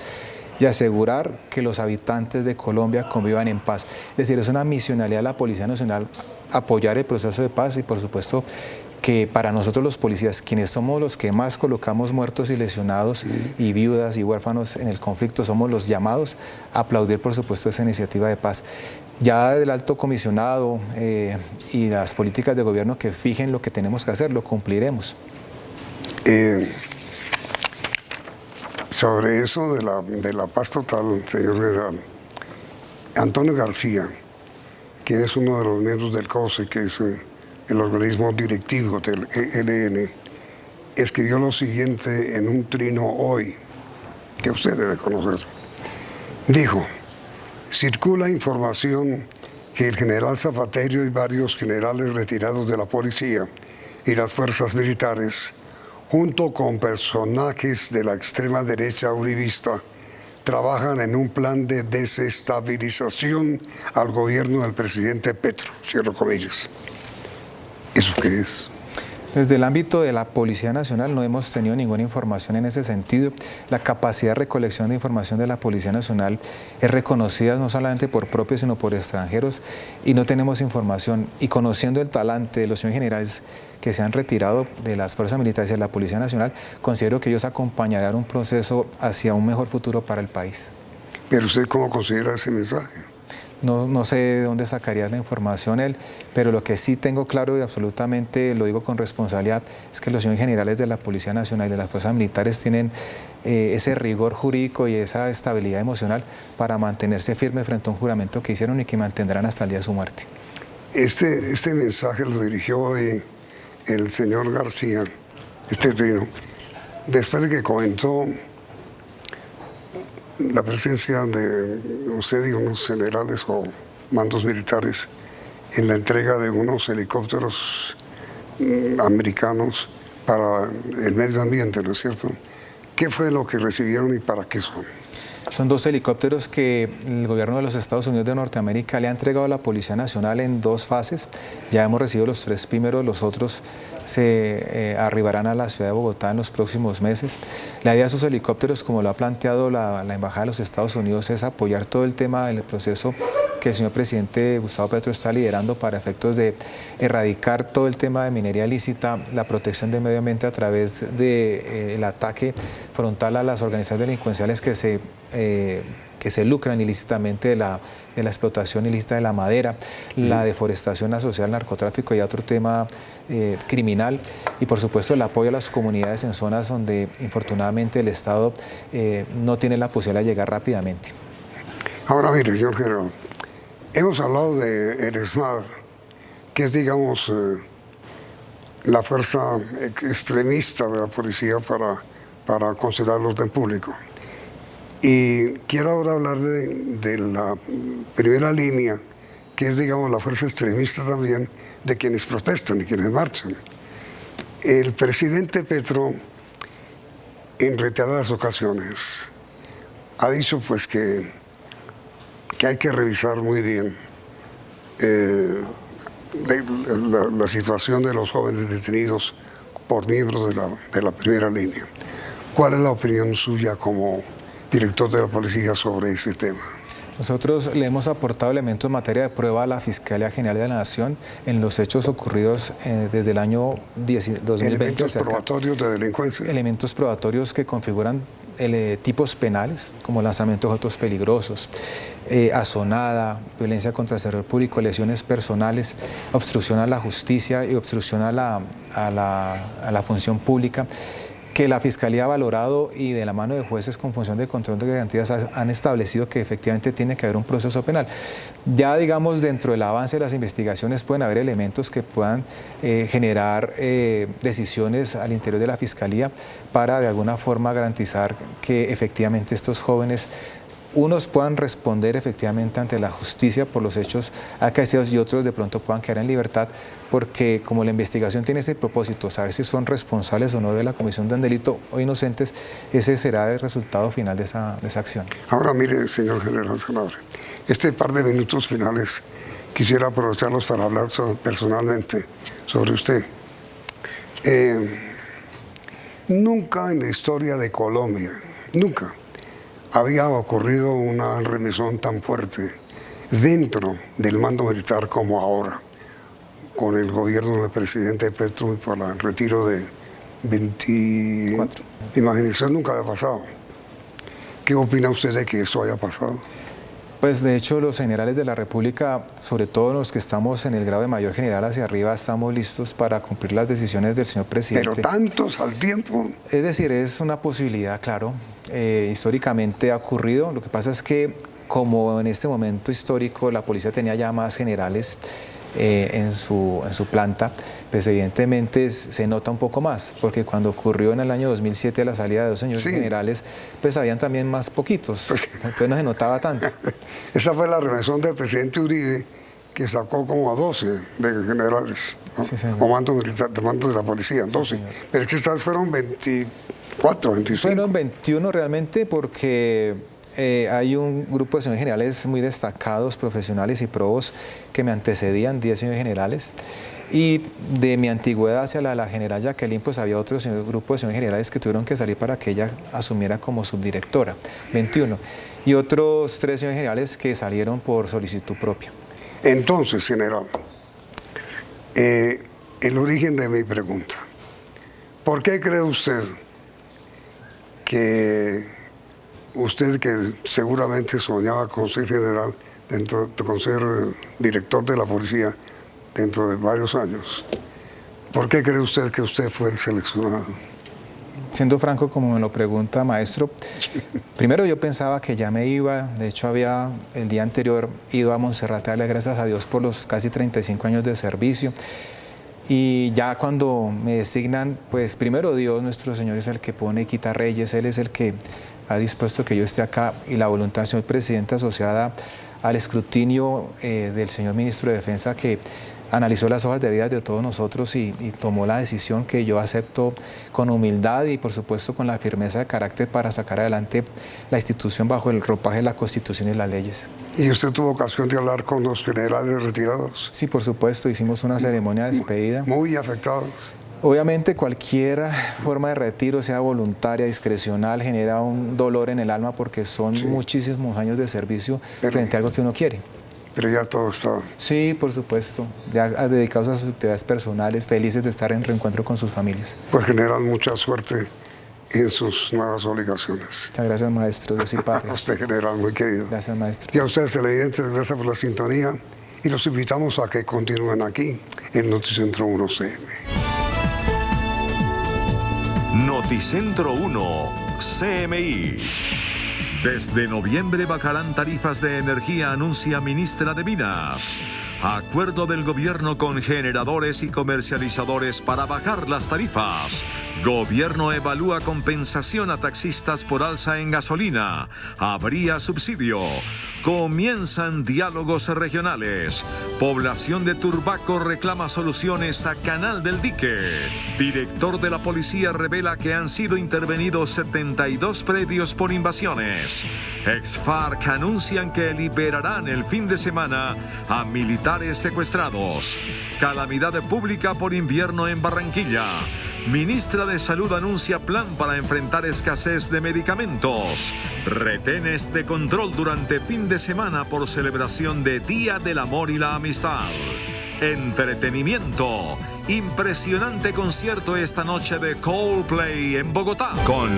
[SPEAKER 12] y asegurar que los habitantes de Colombia convivan en paz. Es decir, es una misionalidad de la Policía Nacional apoyar el proceso de paz y por supuesto que para nosotros los policías, quienes somos los que más colocamos muertos y lesionados y viudas y huérfanos en el conflicto, somos los llamados a aplaudir por supuesto esa iniciativa de paz. Ya del alto comisionado y las políticas de gobierno que fijen lo que tenemos que hacer, lo cumpliremos.
[SPEAKER 11] Sobre eso de la paz total, señor general, Antonio García, quien es uno de los miembros del COSE, que es el organismo directivo del ELN, escribió lo siguiente en un trino hoy, que usted debe conocer. Dijo: circula información que el general Zapaterio y varios generales retirados de la policía y las fuerzas militares, junto con personajes de la extrema derecha uribista, trabajan en un plan de desestabilización al gobierno del presidente Petro, cierro comillas. ¿Eso qué es?
[SPEAKER 12] Desde el ámbito de la Policía Nacional no hemos tenido ninguna información en ese sentido. La capacidad de recolección de información de la Policía Nacional es reconocida no solamente por propios, sino por extranjeros, y no tenemos información. Y conociendo el talante de los señores generales que se han retirado de las fuerzas militares y de la Policía Nacional, considero que ellos acompañarán un proceso hacia un mejor futuro para el país.
[SPEAKER 11] ¿Pero usted cómo considera ese mensaje?
[SPEAKER 12] No sé de dónde sacarías la información él, pero lo que sí tengo claro y absolutamente lo digo con responsabilidad es que los señores generales de la Policía Nacional y de las fuerzas militares tienen ese rigor jurídico y esa estabilidad emocional para mantenerse firmes frente a un juramento que hicieron y que mantendrán hasta el día de su muerte.
[SPEAKER 11] Este mensaje lo dirigió hoy el señor García, este trino, después de que comentó la presencia de usted y unos generales o mandos militares en la entrega de unos helicópteros americanos para el medio ambiente, ¿no es cierto? ¿Qué fue lo que recibieron y para qué son?
[SPEAKER 12] Son dos helicópteros que el gobierno de los Estados Unidos de Norteamérica le ha entregado a la Policía Nacional en dos fases. Ya hemos recibido los 3 primeros, los otros se arribarán a la ciudad de Bogotá en los próximos meses. La idea de esos helicópteros, como lo ha planteado la Embajada de los Estados Unidos, es apoyar todo el tema del proceso que el señor presidente Gustavo Petro está liderando para efectos de erradicar todo el tema de minería ilícita, la protección del medio ambiente a través del ataque frontal a las organizaciones delincuenciales que se lucran ilícitamente de la explotación ilícita de la madera, la deforestación asociada al narcotráfico y a otro tema criminal, y por supuesto el apoyo a las comunidades en zonas donde infortunadamente el Estado no tiene la posibilidad de llegar rápidamente.
[SPEAKER 11] Ahora mire, señor general, hemos hablado del ESMAD, que es, digamos, la fuerza extremista de la policía para considerar el orden público. Y quiero ahora hablar de la primera línea, que es, digamos, la fuerza extremista también de quienes protestan y quienes marchan. El presidente Petro, en reiteradas ocasiones, ha dicho pues que hay que revisar muy bien la situación de los jóvenes detenidos por miembros de la primera línea. ¿Cuál es la opinión suya como director de la policía sobre ese tema?
[SPEAKER 12] Nosotros le hemos aportado elementos en materia de prueba a la Fiscalía General de la Nación en los hechos ocurridos desde el año 2020.
[SPEAKER 11] Elementos probatorios de delincuencia.
[SPEAKER 12] Elementos probatorios que configuran tipos penales, como lanzamiento de objetos peligrosos, azonada, violencia contra el sector público, lesiones personales, obstrucción a la justicia y obstrucción a la función pública, que la Fiscalía ha valorado y de la mano de jueces con función de control de garantías han establecido que efectivamente tiene que haber un proceso penal. Ya digamos dentro del avance de las investigaciones pueden haber elementos que puedan generar decisiones al interior de la Fiscalía para de alguna forma garantizar que efectivamente estos jóvenes unos puedan responder efectivamente ante la justicia por los hechos acaecidos y otros de pronto puedan quedar en libertad, porque como la investigación tiene ese propósito, saber si son responsables o no de la comisión de un delito o inocentes, ese será el resultado final de esa acción.
[SPEAKER 11] Ahora mire, señor general Sanabria, este par de minutos finales quisiera aprovecharlos para hablar personalmente sobre usted. Nunca en la historia de Colombia, nunca, había ocurrido una remesón tan fuerte dentro del mando militar como ahora, con el gobierno del presidente Petro y por el retiro de 24. Imagínense, nunca había pasado. ¿Qué opina usted de que eso haya pasado?
[SPEAKER 12] Pues de hecho los generales de la República, sobre todo los que estamos en el grado de mayor general hacia arriba, estamos listos para cumplir las decisiones del señor presidente.
[SPEAKER 11] ¿Pero tantos al tiempo?
[SPEAKER 12] Es decir, es una posibilidad, claro. Históricamente ha ocurrido. Lo que pasa es que como en este momento histórico la policía tenía ya más generales en su planta, pues evidentemente se nota un poco más, porque cuando ocurrió en el año 2007 la salida de 2 señores generales, pues habían también más poquitos, entonces no se notaba tanto.
[SPEAKER 11] Esa fue la remesón del presidente Uribe, que sacó como a 12 de generales, ¿no? Sí, o mandos de la policía, 12, sí, pero es que estas fueron 24, 25.
[SPEAKER 12] Fueron 21 realmente, porque hay un grupo de señores generales muy destacados, profesionales y probos, que me antecedían, 10 señores generales. Y de mi antigüedad hacia la general Jacqueline, pues había otro grupo de señores generales que tuvieron que salir para que ella asumiera como subdirectora, 21. Y otros 3 señores generales que salieron por solicitud propia.
[SPEAKER 11] Entonces, general, el origen de mi pregunta. ¿Por qué cree usted que usted, que seguramente soñaba con ser general, con ser director de la policía dentro de varios años, ¿por qué cree usted que usted fue el seleccionado?
[SPEAKER 12] Siendo franco, como me lo pregunta, maestro, primero yo pensaba que ya me iba. De hecho había el día anterior ido a Montserrat a darle gracias a Dios por los casi 35 años de servicio. Y ya cuando me designan, pues primero Dios, nuestro Señor, es el que pone y quita reyes. Él es el que ha dispuesto que yo esté acá, y la voluntad del señor presidente asociada al escrutinio del señor ministro de Defensa, que analizó las hojas de vida de todos nosotros y tomó la decisión que yo acepto con humildad y por supuesto con la firmeza de carácter para sacar adelante la institución bajo el ropaje de la Constitución y las leyes.
[SPEAKER 11] ¿Y usted tuvo ocasión de hablar con los generales retirados?
[SPEAKER 12] Sí, por supuesto, hicimos una ceremonia de despedida.
[SPEAKER 11] Muy afectados.
[SPEAKER 12] Obviamente cualquier forma de retiro, sea voluntaria, discrecional, genera un dolor en el alma, porque son muchísimos años de servicio frente a algo que uno quiere.
[SPEAKER 11] Pero ya todo está...
[SPEAKER 12] Sí, por supuesto, ya dedicados a sus actividades personales, felices de estar en reencuentro con sus familias.
[SPEAKER 11] Pues general, mucha suerte en sus nuevas obligaciones.
[SPEAKER 12] Muchas gracias, maestro. Dios y patria.
[SPEAKER 11] A usted, general, muy querido.
[SPEAKER 12] Gracias, maestro.
[SPEAKER 11] Y a ustedes, televidentes, gracias por la sintonía, y los invitamos a que continúen aquí en Noticentro 1 CM.
[SPEAKER 1] Noticentro 1 CMI. Desde noviembre bajarán tarifas de energía, anuncia ministra de Minas. Acuerdo del gobierno con generadores y comercializadores para bajar las tarifas. Gobierno evalúa compensación a taxistas por alza en gasolina. Habría subsidio. Comienzan diálogos regionales. Población de Turbaco reclama soluciones a Canal del Dique. Director de la policía revela que han sido intervenidos 72 predios por invasiones. Ex-FARC anuncian que liberarán el fin de semana a militares secuestrados. Calamidad pública por invierno en Barranquilla. Ministra de Salud anuncia plan para enfrentar escasez de medicamentos. Retenes de control durante fin de semana por celebración de Día del Amor y la Amistad. Entretenimiento. Impresionante concierto esta noche de Coldplay en Bogotá. Con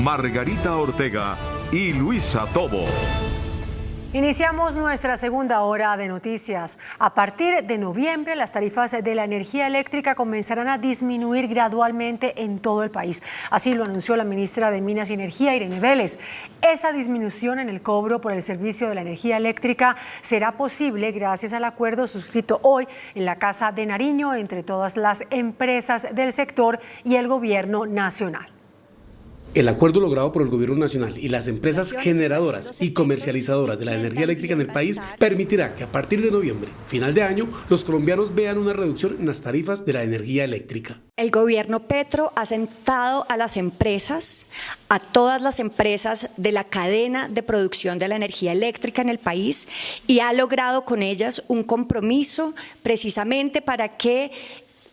[SPEAKER 1] Margarita Ortega y Luisa Tobo.
[SPEAKER 2] Iniciamos nuestra segunda hora de noticias. A partir de noviembre, las tarifas de la energía eléctrica comenzarán a disminuir gradualmente en todo el país. Así lo anunció la ministra de Minas y Energía, Irene Vélez. Esa disminución en el cobro por el servicio de la energía eléctrica será posible gracias al acuerdo suscrito hoy en la Casa de Nariño entre todas las empresas del sector y el gobierno nacional.
[SPEAKER 13] El acuerdo logrado por el Gobierno Nacional y las empresas generadoras y comercializadoras de la energía eléctrica en el país permitirá que a partir de noviembre, final de año, los colombianos vean una reducción en las tarifas de la energía eléctrica.
[SPEAKER 14] El gobierno Petro ha sentado a las empresas, a todas las empresas de la cadena de producción de la energía eléctrica en el país y ha logrado con ellas un compromiso precisamente para que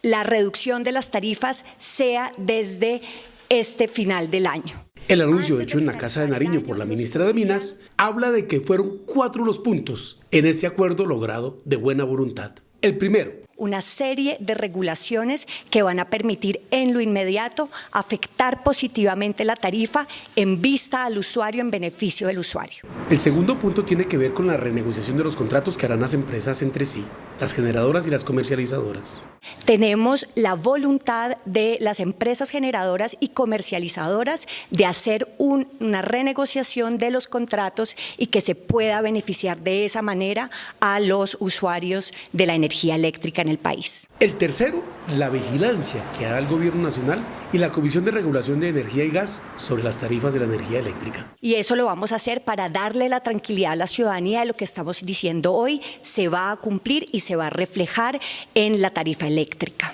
[SPEAKER 14] la reducción de las tarifas sea desde este final del año.
[SPEAKER 13] El anuncio hecho en la Casa de Nariño por la ministra de Minas habla de que fueron 4 los puntos en este acuerdo logrado de buena voluntad. El primero,
[SPEAKER 14] una serie de regulaciones que van a permitir en lo inmediato afectar positivamente la tarifa en vista al usuario, en beneficio del usuario.
[SPEAKER 13] El segundo punto tiene que ver con la renegociación de los contratos que harán las empresas entre sí, las generadoras y las comercializadoras.
[SPEAKER 14] Tenemos la voluntad de las empresas generadoras y comercializadoras de hacer una renegociación de los contratos y que se pueda beneficiar de esa manera a los usuarios de la energía eléctrica en el país.
[SPEAKER 13] El tercero, la vigilancia que hará el Gobierno Nacional y la Comisión de Regulación de Energía y Gas sobre las tarifas de la energía eléctrica.
[SPEAKER 14] Y eso lo vamos a hacer para darle la tranquilidad a la ciudadanía de lo que estamos diciendo hoy se va a cumplir y se va a reflejar en la tarifa eléctrica.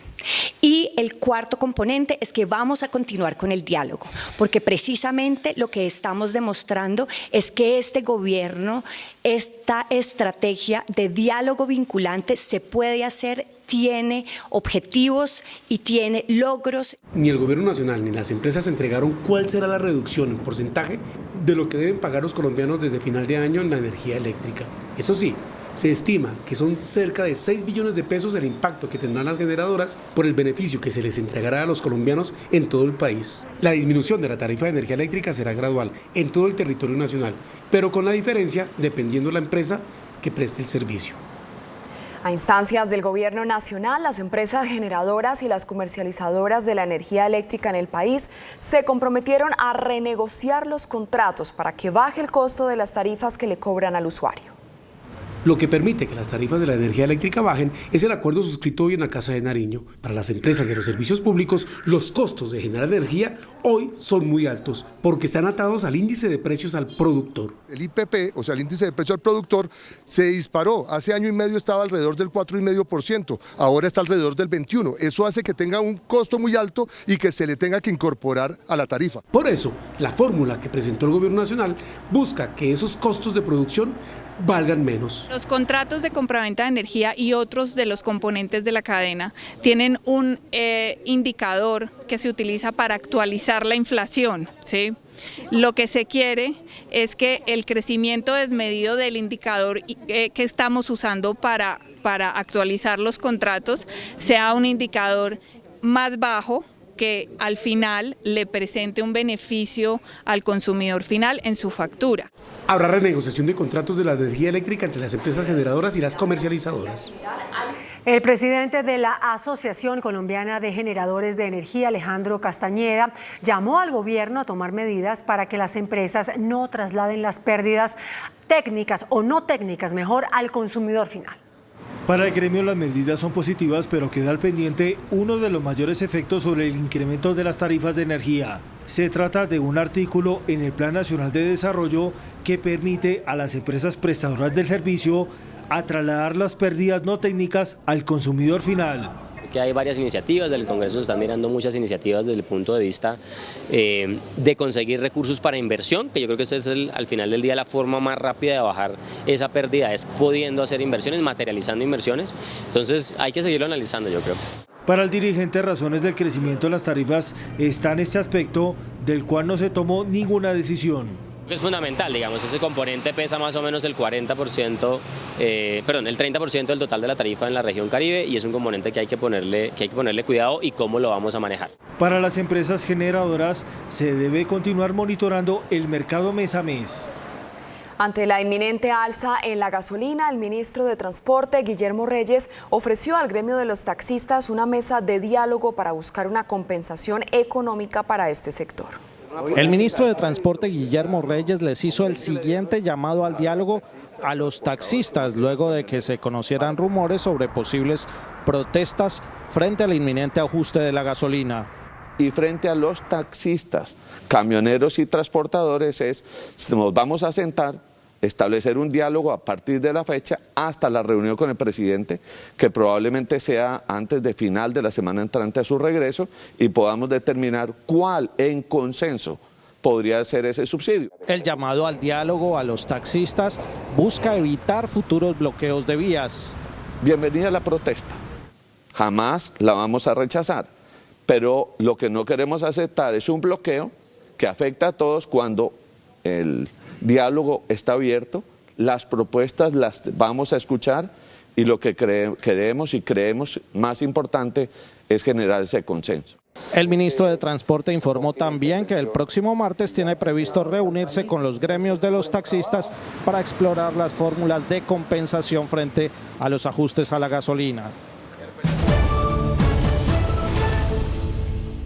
[SPEAKER 14] Y el cuarto componente es que vamos a continuar con el diálogo, porque precisamente lo que estamos demostrando es que este gobierno, esta estrategia de diálogo vinculante se puede hacer, tiene objetivos y tiene logros.
[SPEAKER 13] Ni el Gobierno Nacional ni las empresas entregaron cuál será la reducción en porcentaje de lo que deben pagar los colombianos desde final de año en la energía eléctrica. Eso sí, se estima que son cerca de 6 billones de pesos el impacto que tendrán las generadoras por el beneficio que se les entregará a los colombianos en todo el país. La disminución de la tarifa de energía eléctrica será gradual en todo el territorio nacional, pero con la diferencia dependiendo de la empresa que preste el servicio.
[SPEAKER 3] A instancias del Gobierno Nacional, las empresas generadoras y las comercializadoras de la energía eléctrica en el país se comprometieron a renegociar los contratos para que baje el costo de las tarifas que le cobran al usuario.
[SPEAKER 13] Lo que permite que las tarifas de la energía eléctrica bajen es el acuerdo suscrito hoy en la Casa de Nariño. Para las empresas de los servicios públicos, los costos de generar energía hoy son muy altos porque están atados al índice de precios al productor.
[SPEAKER 15] El IPP, o sea, el índice de precio al productor, se disparó. Hace año y medio estaba alrededor del 4,5%, ahora está alrededor del 21%. Eso hace que tenga un costo muy alto y que se le tenga que incorporar a la tarifa.
[SPEAKER 13] Por eso, la fórmula que presentó el Gobierno Nacional busca que esos costos de producción valgan menos.
[SPEAKER 16] Los contratos de compraventa de energía y otros de los componentes de la cadena tienen un indicador que se utiliza para actualizar la inflación, ¿sí? Lo que se quiere es que el crecimiento desmedido del indicador que estamos usando para actualizar los contratos sea un indicador más bajo, que al final le presente un beneficio al consumidor final en su factura.
[SPEAKER 13] Habrá renegociación de contratos de la energía eléctrica entre las empresas generadoras y las comercializadoras.
[SPEAKER 2] El presidente de la Asociación Colombiana de Generadores de Energía, Alejandro Castañeda, llamó al gobierno a tomar medidas para que las empresas no trasladen las pérdidas técnicas o no técnicas, mejor, al consumidor final.
[SPEAKER 17] Para el gremio las medidas son positivas, pero queda al pendiente uno de los mayores efectos sobre el incremento de las tarifas de energía. Se trata de un artículo en el Plan Nacional de Desarrollo que permite a las empresas prestadoras del servicio a trasladar las pérdidas no técnicas al consumidor final.
[SPEAKER 18] Que hay varias iniciativas, del Congreso se están mirando muchas iniciativas desde el punto de vista de conseguir recursos para inversión, que yo creo que esa es al final del día la forma más rápida de bajar esa pérdida, es pudiendo hacer inversiones, materializando inversiones, entonces hay que seguirlo analizando, yo creo.
[SPEAKER 17] Para el dirigente, razones del crecimiento de las tarifas está en este aspecto del cual no se tomó ninguna decisión.
[SPEAKER 18] Es fundamental, digamos, ese componente pesa más o menos el 40%, el 30% del total de la tarifa en la región Caribe y es un componente que hay que ponerle cuidado y cómo lo vamos a manejar.
[SPEAKER 17] Para las empresas generadoras se debe continuar monitorando el mercado mes a mes.
[SPEAKER 3] Ante la inminente alza en la gasolina, el ministro de Transporte, Guillermo Reyes, ofreció al gremio de los taxistas una mesa de diálogo para buscar una compensación económica para este sector.
[SPEAKER 19] El ministro de Transporte, Guillermo Reyes, les hizo el siguiente llamado al diálogo a los taxistas luego de que se conocieran rumores sobre posibles protestas frente al inminente ajuste de la gasolina.
[SPEAKER 20] Y frente a los taxistas, camioneros y transportadores nos vamos a sentar, establecer un diálogo a partir de la fecha hasta la reunión con el presidente, que probablemente sea antes de final de la semana entrante a su regreso y podamos determinar cuál en consenso podría ser ese subsidio.
[SPEAKER 19] El llamado al diálogo a los taxistas busca evitar futuros bloqueos de vías.
[SPEAKER 20] Bienvenida a la protesta, jamás la vamos a rechazar, pero lo que no queremos aceptar es un bloqueo que afecta a todos cuando el diálogo está abierto, las propuestas las vamos a escuchar y lo que queremos y creemos más importante es generar ese consenso.
[SPEAKER 19] El ministro de Transporte informó también que el próximo martes tiene previsto reunirse con los gremios de los taxistas para explorar las fórmulas de compensación frente a los ajustes a la gasolina.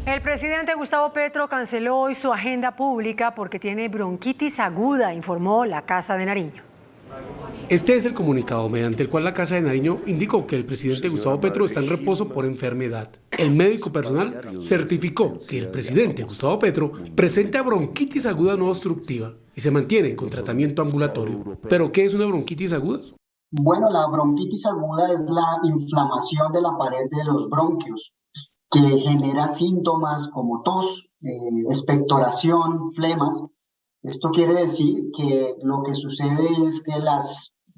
[SPEAKER 2] El presidente Gustavo Petro canceló hoy su agenda pública porque tiene bronquitis aguda, informó la Casa de Nariño.
[SPEAKER 13] Este es el comunicado mediante el cual la Casa de Nariño indicó que el presidente Gustavo Petro está en reposo por enfermedad. El médico personal certificó que el presidente Gustavo Petro presenta bronquitis aguda no obstructiva y se mantiene con tratamiento ambulatorio. ¿Pero qué es una bronquitis aguda?
[SPEAKER 21] Bueno, la bronquitis aguda es la inflamación de la pared de los bronquios, que genera síntomas como tos, expectoración, flemas. Esto quiere decir que lo que sucede es que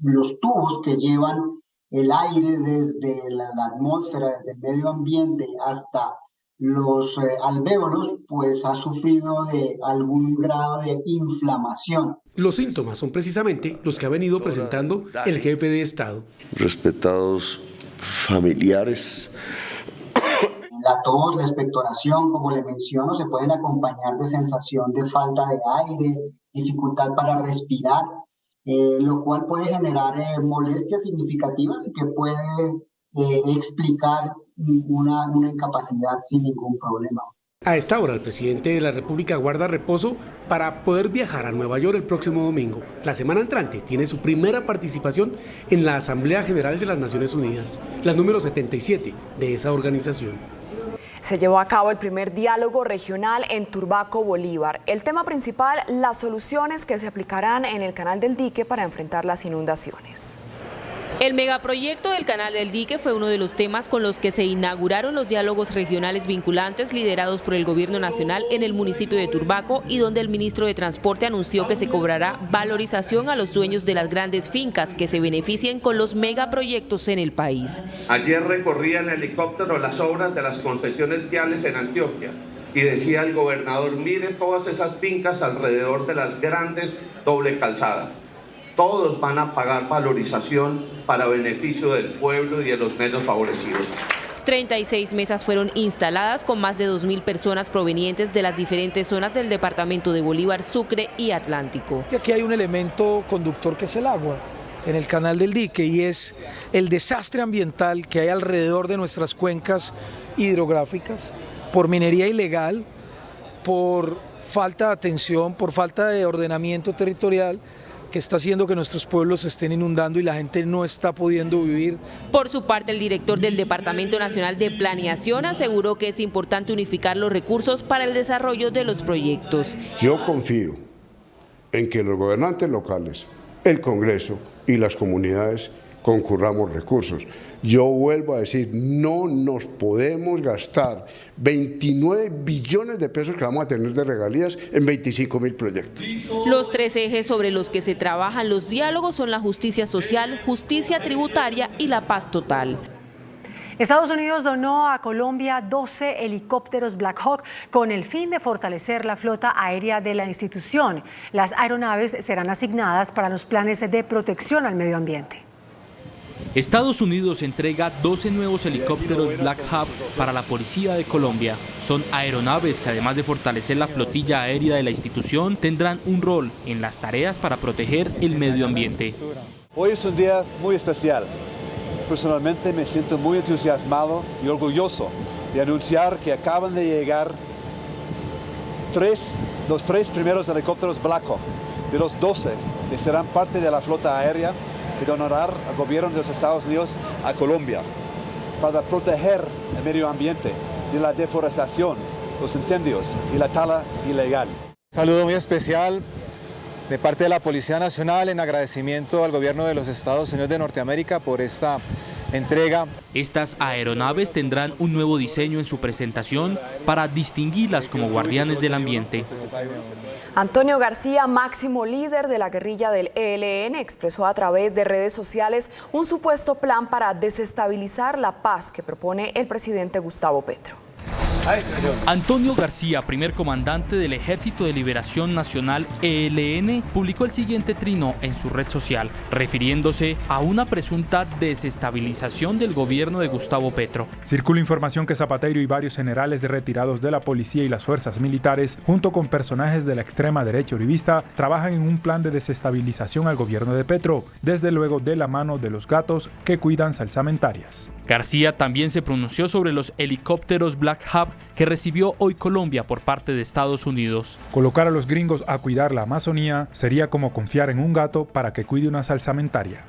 [SPEAKER 21] los tubos que llevan el aire desde la atmósfera, desde el medio ambiente hasta los alvéolos, pues ha sufrido de algún grado de inflamación.
[SPEAKER 13] Los síntomas son precisamente los que ha venido presentando el jefe de Estado.
[SPEAKER 22] Respetados familiares,
[SPEAKER 21] la tos, la expectoración, como le menciono, se pueden acompañar de sensación de falta de aire, dificultad para respirar, lo cual puede generar molestias significativas y que puede explicar una incapacidad sin ningún problema.
[SPEAKER 13] A esta hora, el presidente de la República guarda reposo para poder viajar a Nueva York el próximo domingo. La semana entrante tiene su primera participación en la Asamblea General de las Naciones Unidas, la número 77 de esa organización.
[SPEAKER 3] Se llevó a cabo el primer diálogo regional en Turbaco, Bolívar. El tema principal, las soluciones que se aplicarán en el Canal del Dique para enfrentar las inundaciones.
[SPEAKER 23] El megaproyecto del Canal del Dique fue uno de los temas con los que se inauguraron los diálogos regionales vinculantes liderados por el Gobierno Nacional en el municipio de Turbaco y donde el ministro de Transporte anunció que se cobrará valorización a los dueños de las grandes fincas que se beneficien con los megaproyectos en el país.
[SPEAKER 24] Ayer recorría en helicóptero las obras de las concesiones viales en Antioquia y decía el gobernador, mire todas esas fincas alrededor de las grandes doble calzada. Todos van a pagar valorización para beneficio del pueblo y de los menos favorecidos.
[SPEAKER 23] 36 mesas fueron instaladas con más de 2.000 personas provenientes de las diferentes zonas del departamento de Bolívar, Sucre y Atlántico.
[SPEAKER 25] Aquí hay un elemento conductor que es el agua en el Canal del Dique y es el desastre ambiental que hay alrededor de nuestras cuencas hidrográficas por minería ilegal, por falta de atención, por falta de ordenamiento territorial, que está haciendo que nuestros pueblos se estén inundando y la gente no está pudiendo vivir.
[SPEAKER 23] Por su parte, el director del Departamento Nacional de Planeación aseguró que es importante unificar los recursos para el desarrollo de los proyectos.
[SPEAKER 5] Yo confío en que los gobernantes locales, el Congreso y las comunidades concurramos recursos. Yo vuelvo a decir, no nos podemos gastar 29 billones de pesos que vamos a tener de regalías en 25.000 proyectos.
[SPEAKER 23] Los 3 ejes sobre los que se trabajan los diálogos son la justicia social, justicia tributaria y la paz total.
[SPEAKER 2] Estados Unidos donó a Colombia 12 helicópteros Black Hawk con el fin de fortalecer la flota aérea de la institución. Las aeronaves serán asignadas para los planes de protección al medio ambiente.
[SPEAKER 6] Estados Unidos entrega 12 nuevos helicópteros Black Hawk para la Policía de Colombia. Son aeronaves que, además de fortalecer la flotilla aérea de la institución, tendrán un rol en las tareas para proteger el medio ambiente.
[SPEAKER 7] Hoy es un día muy especial. Personalmente me siento muy entusiasmado y orgulloso de anunciar que acaban de llegar los 3 primeros helicópteros Black Hawk de los 12 que serán parte de la flota aérea que donará al gobierno de los Estados Unidos a Colombia para proteger el medio ambiente de la deforestación, los incendios y la tala ilegal.
[SPEAKER 12] Un saludo muy especial de parte de la Policía Nacional en agradecimiento al gobierno de los Estados Unidos de Norteamérica por esta entrega.
[SPEAKER 6] Estas aeronaves tendrán un nuevo diseño en su presentación para distinguirlas como guardianes del ambiente.
[SPEAKER 3] Antonio García, máximo líder de la guerrilla del ELN, expresó a través de redes sociales un supuesto plan para desestabilizar la paz que propone el presidente Gustavo Petro.
[SPEAKER 6] Antonio García, primer comandante del Ejército de Liberación Nacional ELN, publicó el siguiente trino en su red social, refiriéndose a una presunta desestabilización del gobierno de Gustavo Petro.
[SPEAKER 8] Circula información que Zapatero y varios generales retirados de la policía y las fuerzas militares, junto con personajes de la extrema derecha uribista, trabajan en un plan de desestabilización al gobierno de Petro, desde luego de la mano de los gatos que cuidan salsamentarias.
[SPEAKER 6] García también se pronunció sobre los helicópteros Black Hawk que recibió hoy Colombia por parte de Estados Unidos.
[SPEAKER 8] Colocar a los gringos a cuidar la Amazonía sería como confiar en un gato para que cuide una salsamentaria.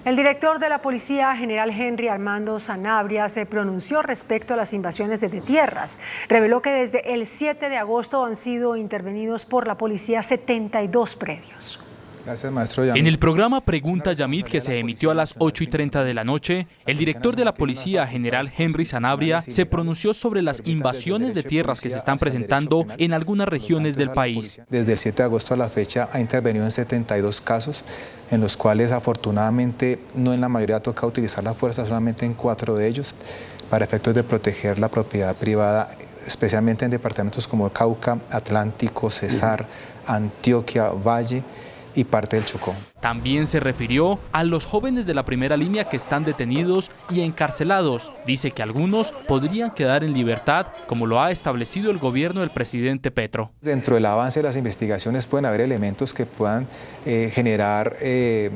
[SPEAKER 2] El director de la Policía, general Henry Armando Sanabria, se pronunció respecto a las invasiones de tierras. Reveló que desde el 7 de agosto han sido intervenidos por la policía 72 predios.
[SPEAKER 12] Gracias, maestro Yamid.
[SPEAKER 6] En el programa Pregunta Yamid, que se emitió a las 8:30 de la noche, el director de la Policía, general Henry Sanabria, se pronunció sobre las invasiones de tierras que se están presentando en algunas regiones del país.
[SPEAKER 12] Desde el 7 de agosto a la fecha ha intervenido en 72 casos, en los cuales afortunadamente no en la mayoría toca utilizar la fuerza, solamente en 4 de ellos, para efectos de proteger la propiedad privada, especialmente en departamentos como Cauca, Atlántico, Cesar, Antioquia, Valle y parte del Chocó.
[SPEAKER 6] También se refirió a los jóvenes de la primera línea que están detenidos y encarcelados. Dice que algunos podrían quedar en libertad, como lo ha establecido el gobierno del presidente Petro.
[SPEAKER 12] Dentro del avance de las investigaciones pueden haber elementos que puedan generar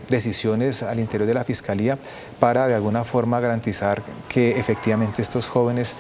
[SPEAKER 12] decisiones al interior de la Fiscalía para de alguna forma garantizar que efectivamente estos jóvenes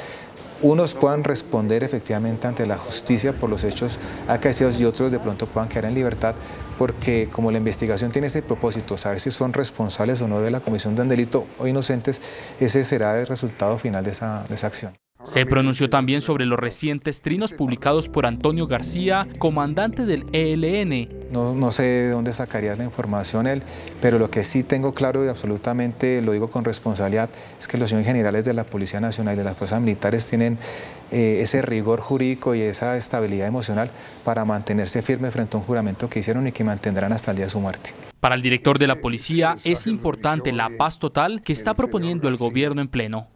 [SPEAKER 12] unos puedan responder efectivamente ante la justicia por los hechos acaecidos y otros de pronto puedan quedar en libertad, porque como la investigación tiene ese propósito, saber si son responsables o no de la comisión de un delito o inocentes, ese será el resultado final de esa acción.
[SPEAKER 6] Se pronunció también sobre los recientes trinos publicados por Antonio García, comandante del ELN.
[SPEAKER 12] No sé de dónde sacaría la información él, pero lo que sí tengo claro y absolutamente lo digo con responsabilidad es que los señores generales de la Policía Nacional y de las fuerzas militares tienen ese rigor jurídico y esa estabilidad emocional para mantenerse firmes frente a un juramento que hicieron y que mantendrán hasta el día de su muerte.
[SPEAKER 6] Para el director de la policía es importante la paz total que está proponiendo el gobierno en pleno.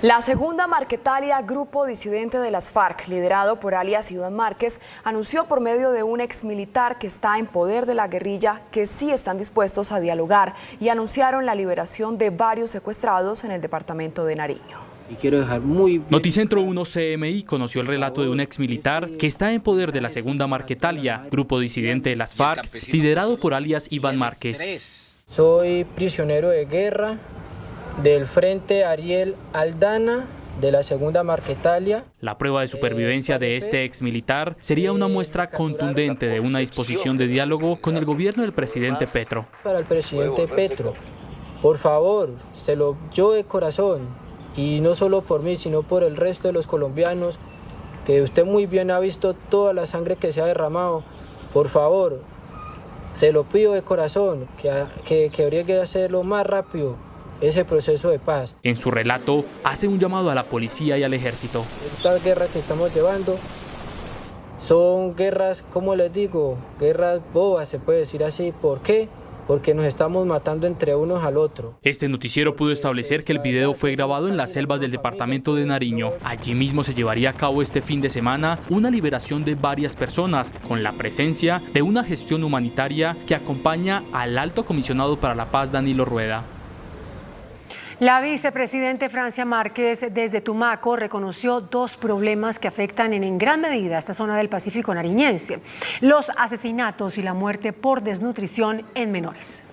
[SPEAKER 3] La segunda Marquetalia, grupo disidente de las FARC, liderado por alias Iván Márquez, anunció por medio de un exmilitar que está en poder de la guerrilla que sí están dispuestos a dialogar y anunciaron la liberación de varios secuestrados en el departamento de Nariño.
[SPEAKER 9] Y quiero dejar muy bien...
[SPEAKER 6] Noticentro 1 CMI conoció el relato de un exmilitar que está en poder de la segunda Marquetalia, grupo disidente de las FARC, liderado por alias Iván Márquez.
[SPEAKER 9] Soy prisionero de guerra del Frente Ariel Aldana
[SPEAKER 1] de la segunda Marquetalia.
[SPEAKER 6] La prueba de supervivencia de este exmilitar sería una muestra contundente de una disposición de diálogo con el gobierno del presidente Petro.
[SPEAKER 1] Para el presidente Petro, por favor, yo de corazón, y no solo por mí, sino por el resto de los colombianos, que usted muy bien ha visto toda la sangre que se ha derramado, por favor, se lo pido de corazón, que habría que hacerlo más rápido, ese proceso de paz.
[SPEAKER 6] En su relato, hace un llamado a la policía y al ejército.
[SPEAKER 1] Estas guerras que estamos llevando son guerras, como les digo, guerras bobas, se puede decir así. ¿Por qué? Porque nos estamos matando entre unos al otro.
[SPEAKER 6] Este noticiero pudo establecer que el video fue grabado en las selvas del departamento de Nariño. Allí mismo se llevaría a cabo este fin de semana una liberación de varias personas, con la presencia de una gestión humanitaria que acompaña al Alto Comisionado para la Paz, Danilo Rueda.
[SPEAKER 2] La vicepresidenta Francia Márquez desde Tumaco reconoció dos problemas que afectan en gran medida a esta zona del Pacífico nariñense: los asesinatos y la muerte por desnutrición en menores.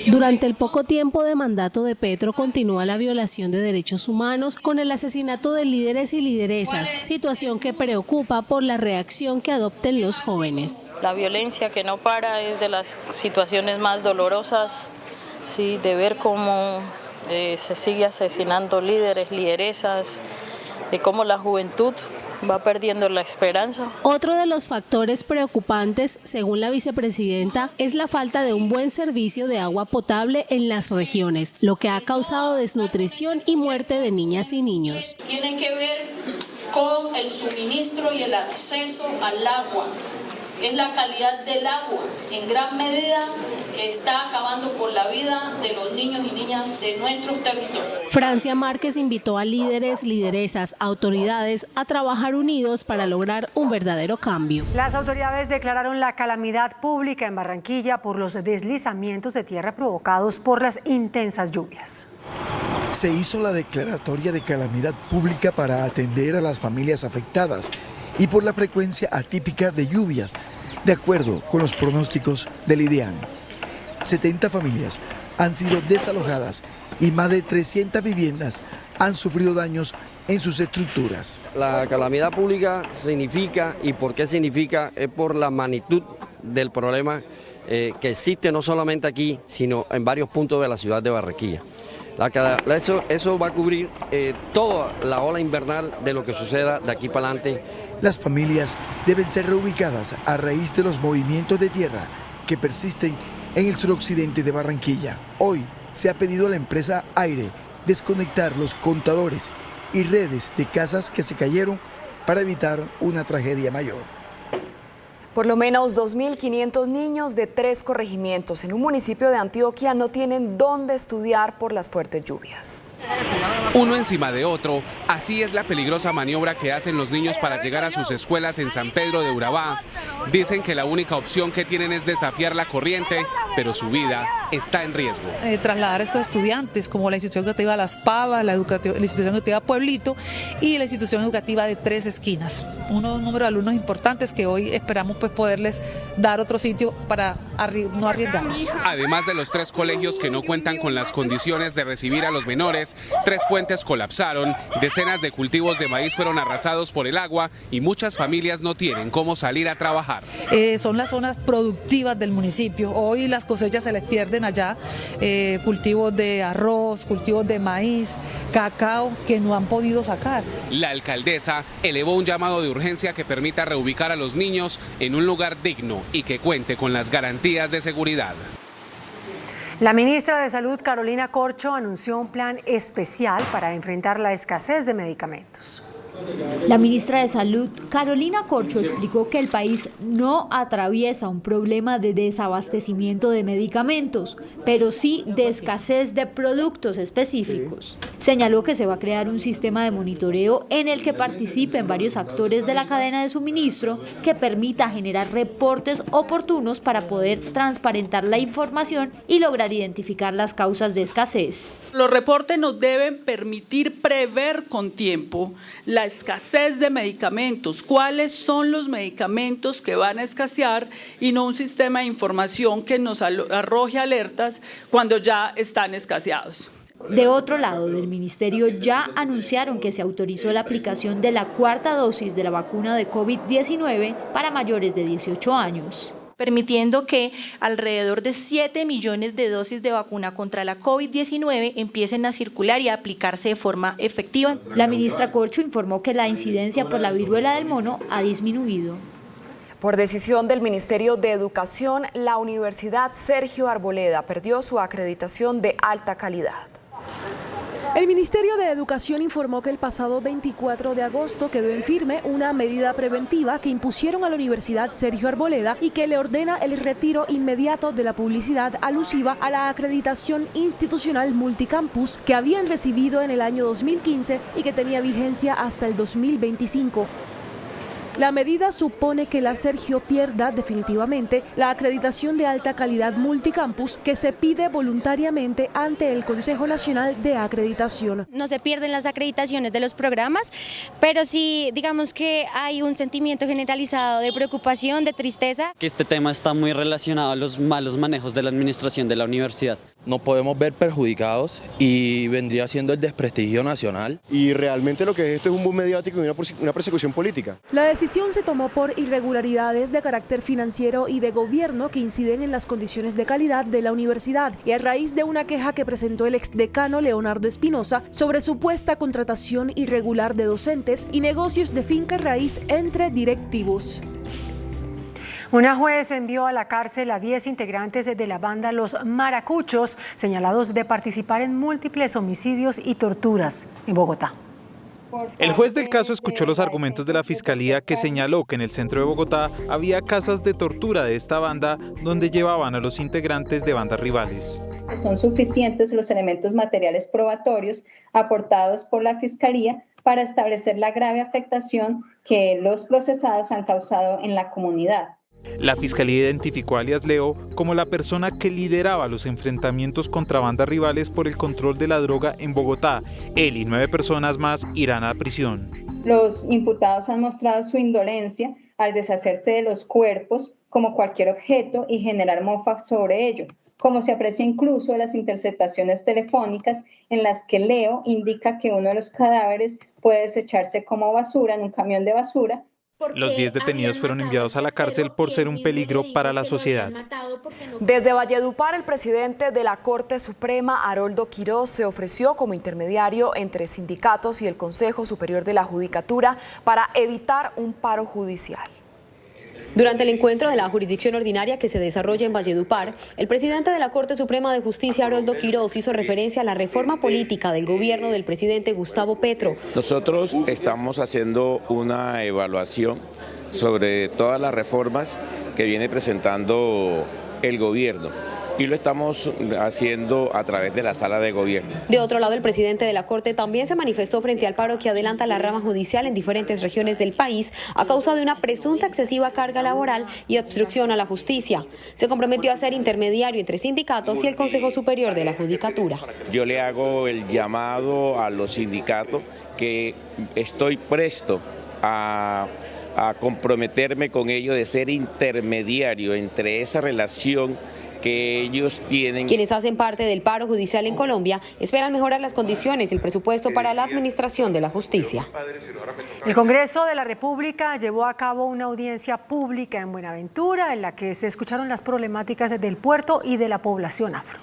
[SPEAKER 4] Durante el poco tiempo de mandato de Petro continúa la violación de derechos humanos con el asesinato de líderes y lideresas, situación que preocupa por la reacción que adopten los jóvenes.
[SPEAKER 9] La violencia que no para es de las situaciones más dolorosas, sí, de ver cómo se sigue asesinando líderes, lideresas, de cómo la juventud va perdiendo la esperanza.
[SPEAKER 4] Otro de los factores preocupantes, según la vicepresidenta, es la falta de un buen servicio de agua potable en las regiones, lo que ha causado desnutrición y muerte de niñas y niños.
[SPEAKER 10] Tiene que ver con el suministro y el acceso al agua. Es la calidad del agua, en gran medida, que está acabando con la vida de los niños y niñas de nuestros territorios.
[SPEAKER 4] Francia Márquez invitó a líderes, lideresas, autoridades a trabajar unidos para lograr un verdadero cambio.
[SPEAKER 2] Las autoridades declararon la calamidad pública en Barranquilla por los deslizamientos de tierra provocados por las intensas lluvias.
[SPEAKER 11] Se hizo la declaratoria de calamidad pública para atender a las familias afectadas y por la frecuencia atípica de lluvias, de acuerdo con los pronósticos del IDEAN. 70 familias han sido desalojadas y más de 300 viviendas han sufrido daños en sus estructuras.
[SPEAKER 26] La calamidad pública significa, ¿y por qué significa? Es por la magnitud del problema que existe no solamente aquí, sino en varios puntos de la ciudad de Barranquilla. Eso va a cubrir toda la ola invernal de lo que suceda de aquí para adelante.
[SPEAKER 11] Las familias deben ser reubicadas a raíz de los movimientos de tierra que persisten en el suroccidente de Barranquilla. Hoy se ha pedido a la empresa Aire desconectar los contadores y redes de casas que se cayeron para evitar una tragedia mayor.
[SPEAKER 3] Por lo menos 2.500 niños de 3 corregimientos en un municipio de Antioquia no tienen dónde estudiar por las fuertes lluvias.
[SPEAKER 27] Uno encima de otro, así es la peligrosa maniobra que hacen los niños para llegar a sus escuelas en San Pedro de Urabá. Dicen que la única opción que tienen es desafiar la corriente, pero su vida está en riesgo.
[SPEAKER 28] Trasladar a estos estudiantes, como la institución educativa Las Pavas, la institución educativa Pueblito y la institución educativa de Tres Esquinas. Un número de alumnos importantes que hoy esperamos poderles dar otro sitio para no arriesgarnos.
[SPEAKER 27] Además de los 3 colegios que no cuentan con las condiciones de recibir a los menores, 3 puentes colapsaron, decenas de cultivos de maíz fueron arrasados por el agua y muchas familias no tienen cómo salir a trabajar.
[SPEAKER 28] Son las zonas productivas del municipio. Hoy las cosechas se les pierden allá, cultivos de arroz, cultivos de maíz, cacao que no han podido sacar.
[SPEAKER 27] La alcaldesa elevó un llamado de urgencia que permita reubicar a los niños en un lugar digno y que cuente con las garantías de seguridad.
[SPEAKER 2] La ministra de Salud, Carolina Corcho, anunció un plan especial para enfrentar la escasez de medicamentos.
[SPEAKER 29] La ministra de Salud, Carolina Corcho, explicó que el país no atraviesa un problema de desabastecimiento de medicamentos, pero sí de escasez de productos específicos. Señaló que se va a crear un sistema de monitoreo en el que participen varios actores de la cadena de suministro que permita generar reportes oportunos para poder transparentar la información y lograr identificar las causas de escasez.
[SPEAKER 30] Los reportes nos deben permitir prever con tiempo la escasez de medicamentos, cuáles son los medicamentos que van a escasear y no un sistema de información que nos arroje alertas cuando ya están escaseados.
[SPEAKER 29] De otro lado, del ministerio ya anunciaron que se autorizó la aplicación de la cuarta dosis de la vacuna de COVID-19 para mayores de 18 años.
[SPEAKER 13] Permitiendo que alrededor de 7 millones de dosis de vacuna contra la COVID-19 empiecen a circular y a aplicarse de forma efectiva.
[SPEAKER 29] La ministra Corcho informó que la incidencia por la viruela del mono ha disminuido.
[SPEAKER 3] Por decisión del Ministerio de Educación, la Universidad Sergio Arboleda perdió su acreditación de alta calidad.
[SPEAKER 14] El Ministerio de Educación informó que el pasado 24 de agosto quedó en firme una medida preventiva que impusieron a la Universidad Sergio Arboleda y que le ordena el retiro inmediato de la publicidad alusiva a la acreditación institucional multicampus que habían recibido en el año 2015 y que tenía vigencia hasta el 2025. La medida supone que la Sergio pierda definitivamente la acreditación de alta calidad multicampus que se pide voluntariamente ante el Consejo Nacional de Acreditación.
[SPEAKER 15] No se pierden las acreditaciones de los programas, pero sí digamos que hay un sentimiento generalizado de preocupación, de tristeza.
[SPEAKER 16] Que este tema está muy relacionado a los malos manejos de la administración de la universidad.
[SPEAKER 17] Nos podemos ver perjudicados y vendría siendo el desprestigio nacional.
[SPEAKER 18] Y realmente lo que es esto es un boom mediático y una persecución política.
[SPEAKER 14] La decisión se tomó por irregularidades de carácter financiero y de gobierno que inciden en las condiciones de calidad de la universidad y a raíz de una queja que presentó el exdecano Leonardo Espinosa sobre supuesta contratación irregular de docentes y negocios de finca raíz entre directivos.
[SPEAKER 2] Una juez envió a la cárcel a 10 integrantes de la banda Los Maracuchos, señalados de participar en múltiples homicidios y torturas en Bogotá.
[SPEAKER 19] El juez del caso escuchó los argumentos de la fiscalía que señaló que en el centro de Bogotá había casas de tortura de esta banda donde llevaban a los integrantes de bandas rivales.
[SPEAKER 20] Son suficientes los elementos materiales probatorios aportados por la fiscalía para establecer la grave afectación que los procesados han causado en la comunidad.
[SPEAKER 19] La fiscalía identificó a alias Leo como la persona que lideraba los enfrentamientos contra bandas rivales por el control de la droga en Bogotá. Él y 9 personas más irán a prisión.
[SPEAKER 20] Los imputados han mostrado su indolencia al deshacerse de los cuerpos como cualquier objeto y generar mofa sobre ello, como se aprecia incluso en las interceptaciones telefónicas en las que Leo indica que uno de los cadáveres puede desecharse como basura en un camión de basura.
[SPEAKER 19] Los 10 detenidos fueron enviados a la cárcel por ser un peligro para la sociedad.
[SPEAKER 3] Desde Valledupar, el presidente de la Corte Suprema, Haroldo Quirós, se ofreció como intermediario entre sindicatos y el Consejo Superior de la Judicatura para evitar un paro judicial.
[SPEAKER 23] Durante el encuentro de la jurisdicción ordinaria que se desarrolla en Valledupar, el presidente de la Corte Suprema de Justicia, Haroldo Quirós, hizo referencia a la reforma política del gobierno del presidente Gustavo Petro.
[SPEAKER 21] Nosotros estamos haciendo una evaluación sobre todas las reformas que viene presentando el gobierno y lo estamos haciendo a través de la sala de gobierno.
[SPEAKER 23] De otro lado, el presidente de la Corte también se manifestó frente al paro que adelanta la rama judicial en diferentes regiones del país a causa de una presunta excesiva carga laboral y obstrucción a la justicia. Se comprometió a ser intermediario entre sindicatos y el Consejo Superior de la Judicatura.
[SPEAKER 21] Yo le hago el llamado a los sindicatos que estoy presto a comprometerme con ellos de ser intermediario entre esa relación que ellos tienen.
[SPEAKER 23] Quienes hacen parte del paro judicial en Colombia esperan mejorar las condiciones y el presupuesto para la administración de la justicia.
[SPEAKER 2] El Congreso de la República llevó a cabo una audiencia pública en Buenaventura en la que se escucharon las problemáticas del puerto y de la población afro.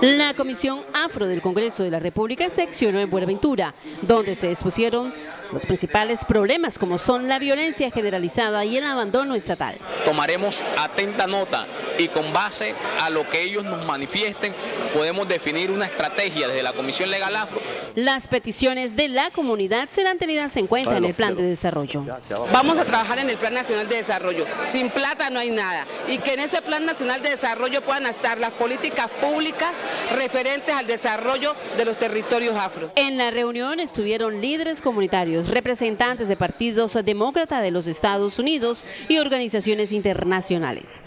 [SPEAKER 23] La Comisión Afro del Congreso de la República seccionó en Buenaventura, donde se expusieron los principales problemas como son la violencia generalizada y el abandono estatal.
[SPEAKER 22] Tomaremos atenta nota y con base a lo que ellos nos manifiesten podemos definir una estrategia desde la Comisión Legal Afro.
[SPEAKER 23] Las peticiones de la comunidad serán tenidas en cuenta en el plan de desarrollo.
[SPEAKER 31] Vamos a trabajar en el Plan Nacional de Desarrollo. Sin plata no hay nada y que en ese Plan Nacional de Desarrollo puedan estar las políticas públicas referentes al desarrollo de los territorios afro.
[SPEAKER 23] En la reunión estuvieron líderes comunitarios, representantes de partidos demócratas de los Estados Unidos y organizaciones internacionales.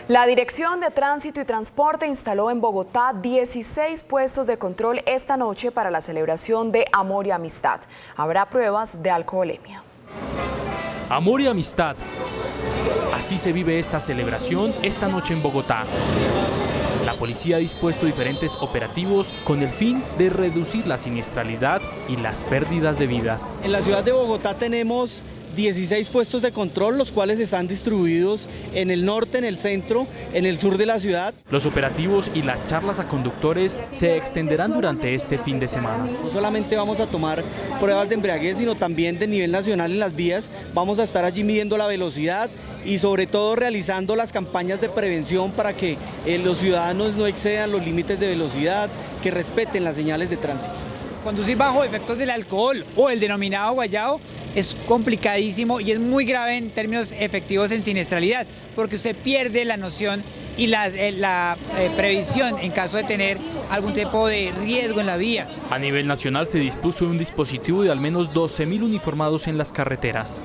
[SPEAKER 3] La Dirección de Tránsito y Transporte instaló en Bogotá 16 puestos de control esta noche para la celebración de Amor y Amistad. Habrá pruebas de alcoholemia.
[SPEAKER 6] Amor y amistad. Así se vive esta celebración esta noche en Bogotá. La policía ha dispuesto diferentes operativos con el fin de reducir la siniestralidad y las pérdidas de vidas.
[SPEAKER 1] En la ciudad de Bogotá tenemos 16 puestos de control, los cuales están distribuidos en el norte, en el centro, en el sur de la ciudad.
[SPEAKER 6] Los operativos y las charlas a conductores se extenderán durante este fin de semana.
[SPEAKER 1] No solamente vamos a tomar pruebas de embriaguez, sino también de nivel nacional en las vías. Vamos a estar allí midiendo la velocidad y sobre todo realizando las campañas de prevención para que los ciudadanos no excedan los límites de velocidad, que respeten las señales de tránsito.
[SPEAKER 4] Conducir bajo efectos del alcohol o el denominado guayao es complicadísimo y es muy grave en términos efectivos en siniestralidad, porque usted pierde la noción y la previsión en caso de tener algún tipo de riesgo en la vía.
[SPEAKER 6] A nivel nacional se dispuso un dispositivo de al menos 12.000 uniformados en las carreteras.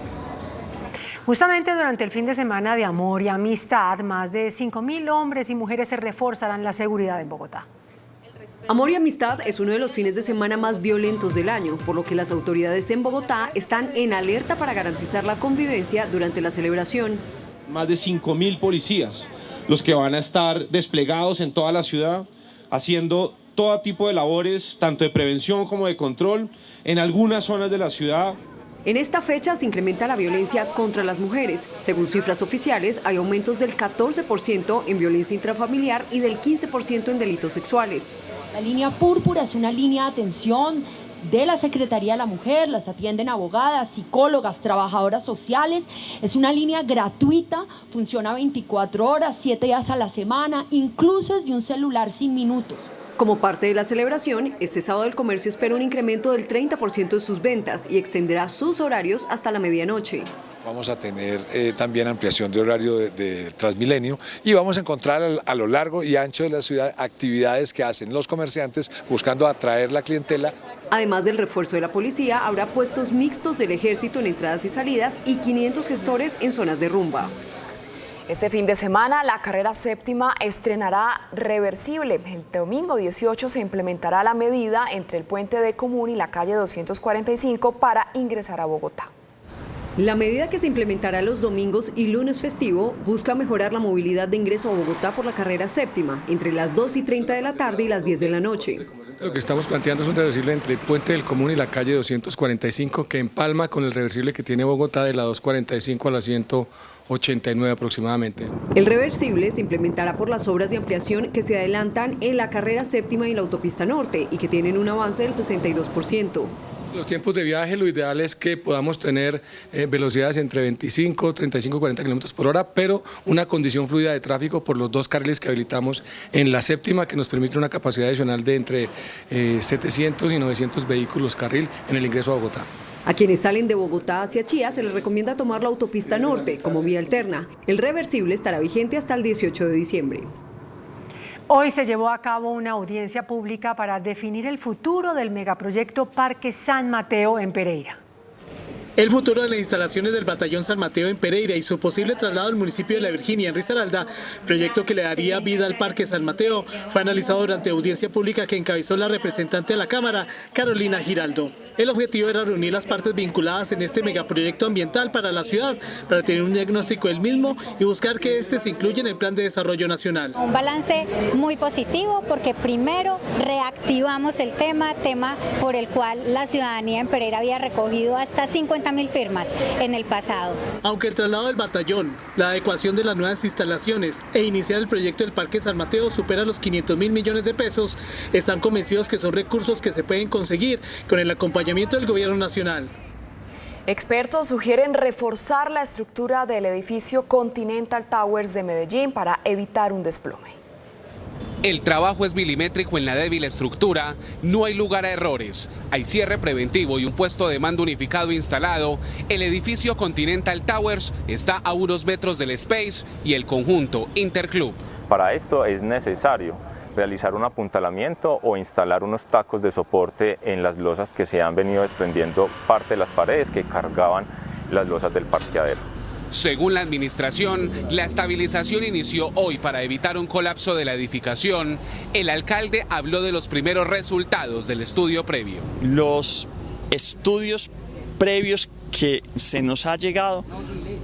[SPEAKER 2] Justamente durante el fin de semana de amor y amistad, más de 5.000 hombres y mujeres se reforzarán la seguridad en Bogotá.
[SPEAKER 5] Amor y amistad es uno de los fines de semana más violentos del año, por lo que las autoridades en Bogotá están en alerta para garantizar la convivencia durante la celebración.
[SPEAKER 7] Más de 5.000 policías, los que van a estar desplegados en toda la ciudad, haciendo todo tipo de labores, tanto de prevención como de control, en algunas zonas de la ciudad.
[SPEAKER 5] En esta fecha se incrementa la violencia contra las mujeres. Según cifras oficiales, hay aumentos del 14% en violencia intrafamiliar y del 15% en delitos sexuales.
[SPEAKER 8] La línea púrpura es una línea de atención de la Secretaría de la Mujer, las atienden abogadas, psicólogas, trabajadoras sociales. Es una línea gratuita, funciona 24 horas, 7 días a la semana, incluso desde un celular sin minutos.
[SPEAKER 5] Como parte de la celebración, este sábado el comercio espera un incremento del 30% de sus ventas y extenderá sus horarios hasta la medianoche.
[SPEAKER 9] Vamos a tener también ampliación de horario de Transmilenio y vamos a encontrar a lo largo y ancho de la ciudad actividades que hacen los comerciantes buscando atraer la clientela.
[SPEAKER 5] Además del refuerzo de la policía, habrá puestos mixtos del ejército en entradas y salidas y 500 gestores en zonas de rumba.
[SPEAKER 3] Este fin de semana, la carrera séptima estrenará reversible. El domingo 18 se implementará la medida entre el puente de Común y la calle 245 para ingresar a Bogotá.
[SPEAKER 5] La medida, que se implementará los domingos y lunes festivo, busca mejorar la movilidad de ingreso a Bogotá por la carrera séptima, entre las 2:30 de la tarde y las 10 de la noche.
[SPEAKER 10] Lo que estamos planteando es un reversible entre el puente del Común y la calle 245, que empalma con el reversible que tiene Bogotá de la 245 a la 189 aproximadamente.
[SPEAKER 5] El reversible se implementará por las obras de ampliación que se adelantan en la carrera séptima y la autopista norte y que tienen un avance del 62%.
[SPEAKER 10] Los tiempos de viaje, lo ideal es que podamos tener velocidades entre 25, 35, 40 kilómetros por hora, pero una condición fluida de tráfico por los 2 carriles que habilitamos en la séptima, que nos permite una capacidad adicional de entre 700 y 900 vehículos carril en el ingreso a Bogotá.
[SPEAKER 5] A quienes salen de Bogotá hacia Chía se les recomienda tomar la autopista norte como vía alterna. El reversible estará vigente hasta el 18 de diciembre.
[SPEAKER 2] Hoy se llevó a cabo una audiencia pública para definir el futuro del megaproyecto Parque San Mateo en Pereira.
[SPEAKER 12] El futuro de las instalaciones del Batallón San Mateo en Pereira y su posible traslado al municipio de La Virginia, en Risaralda, proyecto que le daría vida al Parque San Mateo, fue analizado durante audiencia pública que encabezó la representante de la Cámara, Carolina Giraldo. El objetivo era reunir las partes vinculadas en este megaproyecto ambiental para la ciudad, para tener un diagnóstico del mismo y buscar que este se incluya en el Plan de Desarrollo Nacional.
[SPEAKER 24] Un balance muy positivo porque primero reactivamos el tema por el cual la ciudadanía en Pereira había recogido hasta 50.000 firmas en el pasado.
[SPEAKER 12] Aunque el traslado del batallón, la adecuación de las nuevas instalaciones e iniciar el proyecto del Parque San Mateo supera los 500.000 millones de pesos, están convencidos que son recursos que se pueden conseguir con el acompañamiento del Gobierno Nacional.
[SPEAKER 3] Expertos sugieren reforzar la estructura del edificio Continental Towers de Medellín para evitar un desplome.
[SPEAKER 27] El trabajo es milimétrico en la débil estructura, no hay lugar a errores. Hay cierre preventivo y un puesto de mando unificado instalado. El edificio Continental Towers está a unos metros del Space y el conjunto Interclub.
[SPEAKER 25] Para esto es necesario realizar un apuntalamiento o instalar unos tacos de soporte en las losas que se han venido desprendiendo parte de las paredes que cargaban las losas del parqueadero.
[SPEAKER 27] Según la administración, la estabilización inició hoy para evitar un colapso de la edificación. El alcalde habló de los primeros resultados del estudio previo.
[SPEAKER 26] Los estudios previos que se nos ha llegado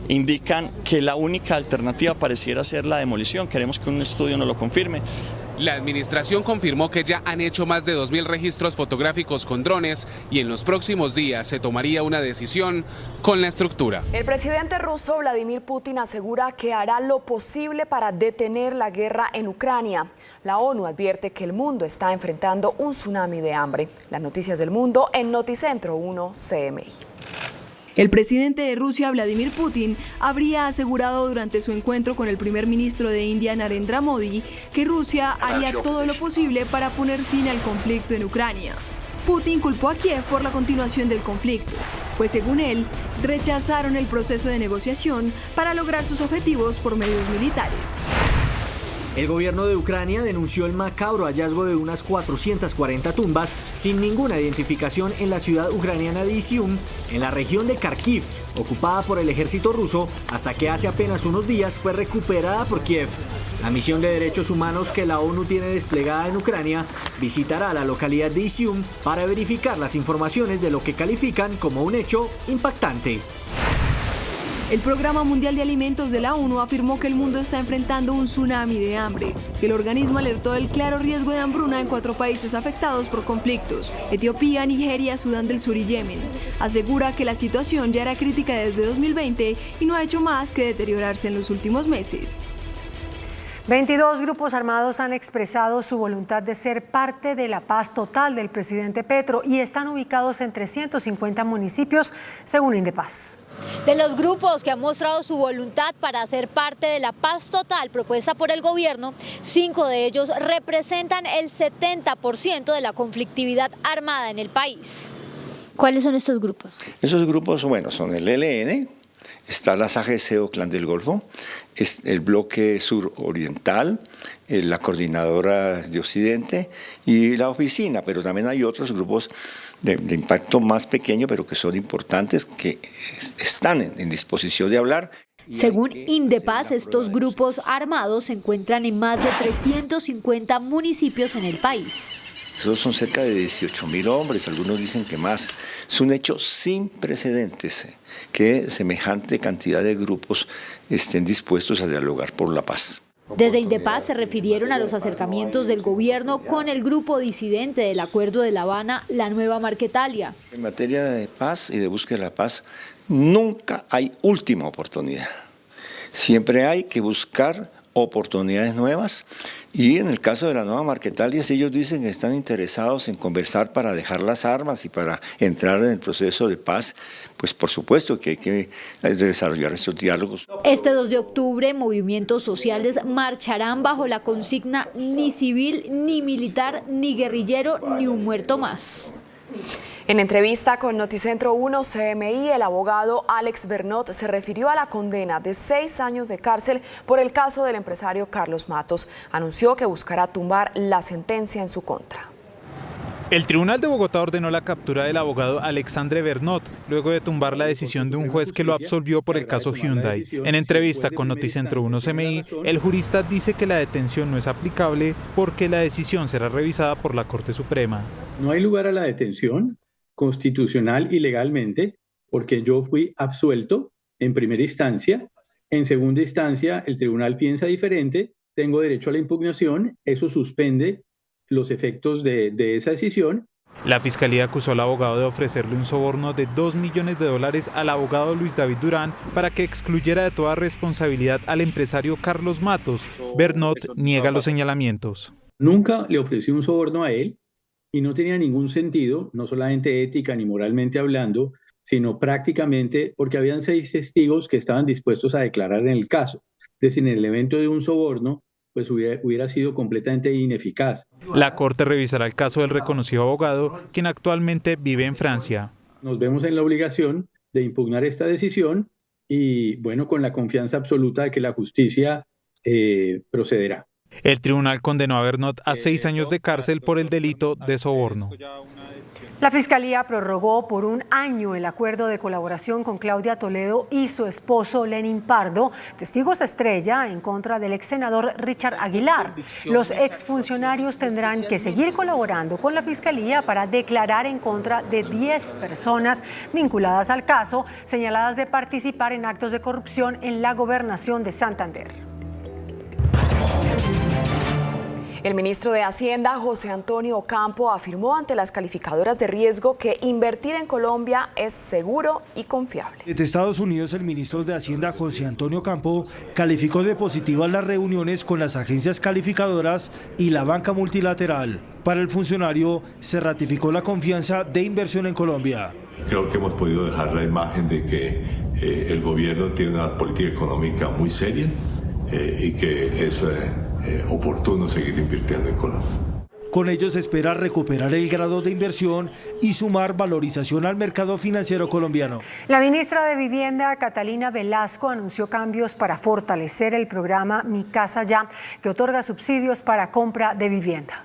[SPEAKER 26] indican que la única alternativa pareciera ser la demolición. Queremos que un estudio nos lo confirme.
[SPEAKER 27] La administración confirmó que ya han hecho más de 2.000 registros fotográficos con drones y en los próximos días se tomaría una decisión con la estructura.
[SPEAKER 3] El presidente ruso Vladimir Putin asegura que hará lo posible para detener la guerra en Ucrania. La ONU advierte que el mundo está enfrentando un tsunami de hambre. Las noticias del mundo en Noticentro 1 CMI.
[SPEAKER 5] El presidente de Rusia, Vladimir Putin, habría asegurado durante su encuentro con el primer ministro de India, Narendra Modi, que Rusia haría todo lo posible para poner fin al conflicto en Ucrania. Putin culpó a Kiev por la continuación del conflicto, pues según él, rechazaron el proceso de negociación para lograr sus objetivos por medios militares.
[SPEAKER 11] El gobierno de Ucrania denunció el macabro hallazgo de unas 440 tumbas sin ninguna identificación en la ciudad ucraniana de Izium, en la región de Kharkiv, ocupada por el ejército ruso, hasta que hace apenas unos días fue recuperada por Kiev. La misión de derechos humanos que la ONU tiene desplegada en Ucrania visitará la localidad de Izium para verificar las informaciones de lo que califican como un hecho impactante.
[SPEAKER 5] El Programa Mundial de Alimentos de la ONU afirmó que el mundo está enfrentando un tsunami de hambre. El organismo alertó del claro riesgo de hambruna en 4 países afectados por conflictos: Etiopía, Nigeria, Sudán del Sur y Yemen. Asegura que la situación ya era crítica desde 2020 y no ha hecho más que deteriorarse en los últimos meses.
[SPEAKER 2] 22 grupos armados han expresado su voluntad de ser parte de la paz total del presidente Petro y están ubicados en 350 municipios, según Indepaz.
[SPEAKER 13] De los grupos que han mostrado su voluntad para ser parte de la paz total propuesta por el gobierno, 5 de ellos representan el 70% de la conflictividad armada en el país. ¿Cuáles son estos grupos?
[SPEAKER 14] Esos grupos, bueno, son el ELN, está la SAGC o Clan del Golfo, es el bloque suroriental, la coordinadora de Occidente y la oficina, pero también hay otros grupos de impacto más pequeño, pero que son importantes, que están en disposición de hablar.
[SPEAKER 13] Según Indepaz, estos grupos armados se encuentran en más de 350 municipios en el país.
[SPEAKER 14] Esos son cerca de 18.000 hombres, algunos dicen que más. Es un hecho sin precedentes que semejante cantidad de grupos estén dispuestos a dialogar por la paz.
[SPEAKER 13] Desde Indepaz se refirieron a los acercamientos del gobierno con el grupo disidente del Acuerdo de La Habana, la Nueva Marquetalia.
[SPEAKER 14] En materia de paz y de búsqueda de la paz, nunca hay última oportunidad. Siempre hay que buscar oportunidades nuevas y en el caso de la Nueva Marquetalia, si ellos dicen que están interesados en conversar para dejar las armas y para entrar en el proceso de paz, pues por supuesto que hay que desarrollar estos diálogos.
[SPEAKER 13] Este 2 de octubre, movimientos sociales marcharán bajo la consigna ni civil, ni militar, ni guerrillero, ni un muerto más.
[SPEAKER 3] En entrevista con Noticentro 1 CMI, el abogado Alex Bernot se refirió a la condena de 6 años de cárcel por el caso del empresario Carlos Matos. Anunció que buscará tumbar la sentencia en su contra.
[SPEAKER 19] El Tribunal de Bogotá ordenó la captura del abogado Alexandre Bernot, luego de tumbar la decisión de un juez que lo absolvió por el caso Hyundai. En entrevista con Noticentro 1 CMI, el jurista dice que la detención no es aplicable porque la decisión será revisada por la Corte Suprema.
[SPEAKER 31] No hay lugar a la detención constitucional y legalmente, porque yo fui absuelto en primera instancia. En segunda instancia, el tribunal piensa diferente, tengo derecho a la impugnación, eso suspende los efectos de esa decisión.
[SPEAKER 19] La Fiscalía acusó al abogado de ofrecerle un soborno de $2 millones al abogado Luis David Durán para que excluyera de toda responsabilidad al empresario Carlos Matos. Bernot niega los señalamientos.
[SPEAKER 31] Nunca le ofrecí un soborno a él y no tenía ningún sentido, no solamente ética ni moralmente hablando, sino prácticamente porque habían 6 testigos que estaban dispuestos a declarar en el caso. Entonces, en el evento de un soborno, pues hubiera sido completamente ineficaz.
[SPEAKER 19] La Corte revisará el caso del reconocido abogado, quien actualmente vive en Francia.
[SPEAKER 31] Nos vemos en la obligación de impugnar esta decisión y, bueno, con la confianza absoluta de que la justicia procederá.
[SPEAKER 19] El tribunal condenó a Bernot a 6 años de cárcel por el delito de soborno.
[SPEAKER 2] La Fiscalía prorrogó por 1 año el acuerdo de colaboración con Claudia Toledo y su esposo Lenin Pardo, testigos estrella en contra del ex senador Richard Aguilar. Los exfuncionarios tendrán que seguir colaborando con la Fiscalía para declarar en contra de 10 personas vinculadas al caso, señaladas de participar en actos de corrupción en la gobernación de Santander.
[SPEAKER 3] El ministro de Hacienda, José Antonio Campo, afirmó ante las calificadoras de riesgo que invertir en Colombia es seguro y confiable.
[SPEAKER 15] Desde Estados Unidos, el ministro de Hacienda, José Antonio Campo, calificó de positivas las reuniones con las agencias calificadoras y la banca multilateral. Para el funcionario, se ratificó la confianza de inversión en Colombia.
[SPEAKER 16] Creo que hemos podido dejar la imagen de que el gobierno tiene una política económica muy seria y que es oportuno seguir invirtiendo en Colombia.
[SPEAKER 15] Con ello se espera recuperar el grado de inversión y sumar valorización al mercado financiero colombiano.
[SPEAKER 2] La ministra de Vivienda, Catalina Velasco, anunció cambios para fortalecer el programa Mi Casa Ya, que otorga subsidios para compra de vivienda.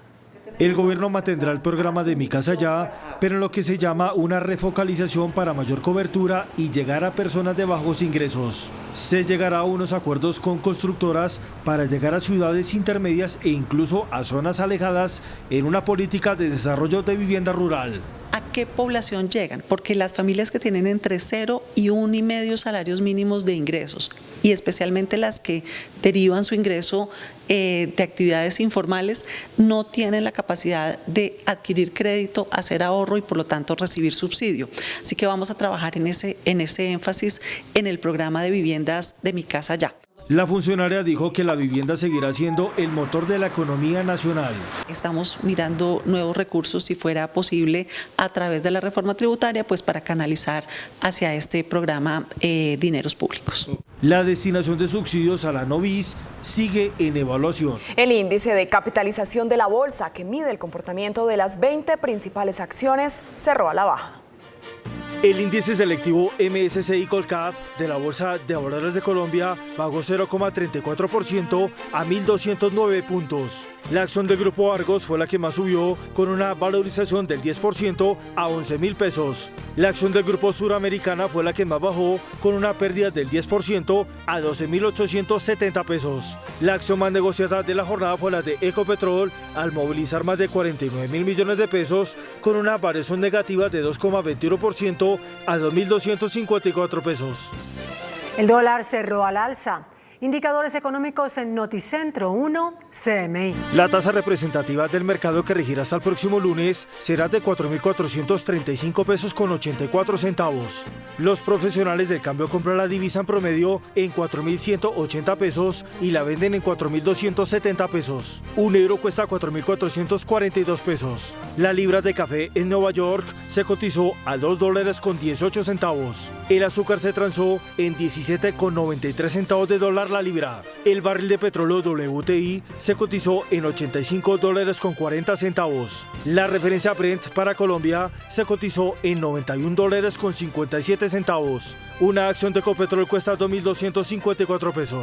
[SPEAKER 15] El gobierno mantendrá el programa de Mi Casa Ya, pero en lo que se llama una refocalización para mayor cobertura y llegar a personas de bajos ingresos. Se llegará a unos acuerdos con constructoras para llegar a ciudades intermedias e incluso a zonas alejadas en una política de desarrollo de vivienda rural.
[SPEAKER 17] ¿A qué población llegan? Porque las familias que tienen entre 0 y 1,5 salarios mínimos de ingresos, y especialmente las que derivan su ingreso de actividades informales, no tienen la capacidad de adquirir crédito, hacer ahorro y por lo tanto recibir subsidio. Así que vamos a trabajar en ese énfasis en el programa de viviendas de Mi Casa Ya.
[SPEAKER 15] La funcionaria dijo que la vivienda seguirá siendo el motor de la economía nacional.
[SPEAKER 17] Estamos mirando nuevos recursos, si fuera posible, a través de la reforma tributaria, pues para canalizar hacia este programa dineros públicos.
[SPEAKER 15] La destinación de subsidios a la Novis sigue en evaluación.
[SPEAKER 3] El índice de capitalización de la bolsa, que mide el comportamiento de las 20 principales acciones, cerró a la baja.
[SPEAKER 15] El índice selectivo MSCI Colcap de la Bolsa de Valores de Colombia bajó 0,34% a 1.209 puntos. La acción del Grupo Argos fue la que más subió, con una valorización del 10% a 11.000 pesos. La acción del Grupo Suramericana fue la que más bajó, con una pérdida del 10% a 12.870 pesos. La acción más negociada de la jornada fue la de Ecopetrol, al movilizar más de 49.000 millones de pesos, con una variación negativa de 2,21% a 2.254 pesos.
[SPEAKER 2] El dólar cerró al alza. Indicadores económicos en Noticentro 1, CMI.
[SPEAKER 15] La tasa representativa del mercado que regirá hasta el próximo lunes será de 4.435 pesos con 84 centavos. Los profesionales del cambio compran la divisa en promedio en 4.180 pesos y la venden en 4.270 pesos. Un euro cuesta 4.442 pesos. La libra de café en Nueva York se cotizó a $2 con 18 centavos. El azúcar se transó en 17,93 centavos de dólar la libra. El barril de petróleo WTI se cotizó en $85 con 40 centavos. La referencia Brent para Colombia se cotizó en $91 con 57 centavos. Una acción de Ecopetrol cuesta 2.254 pesos.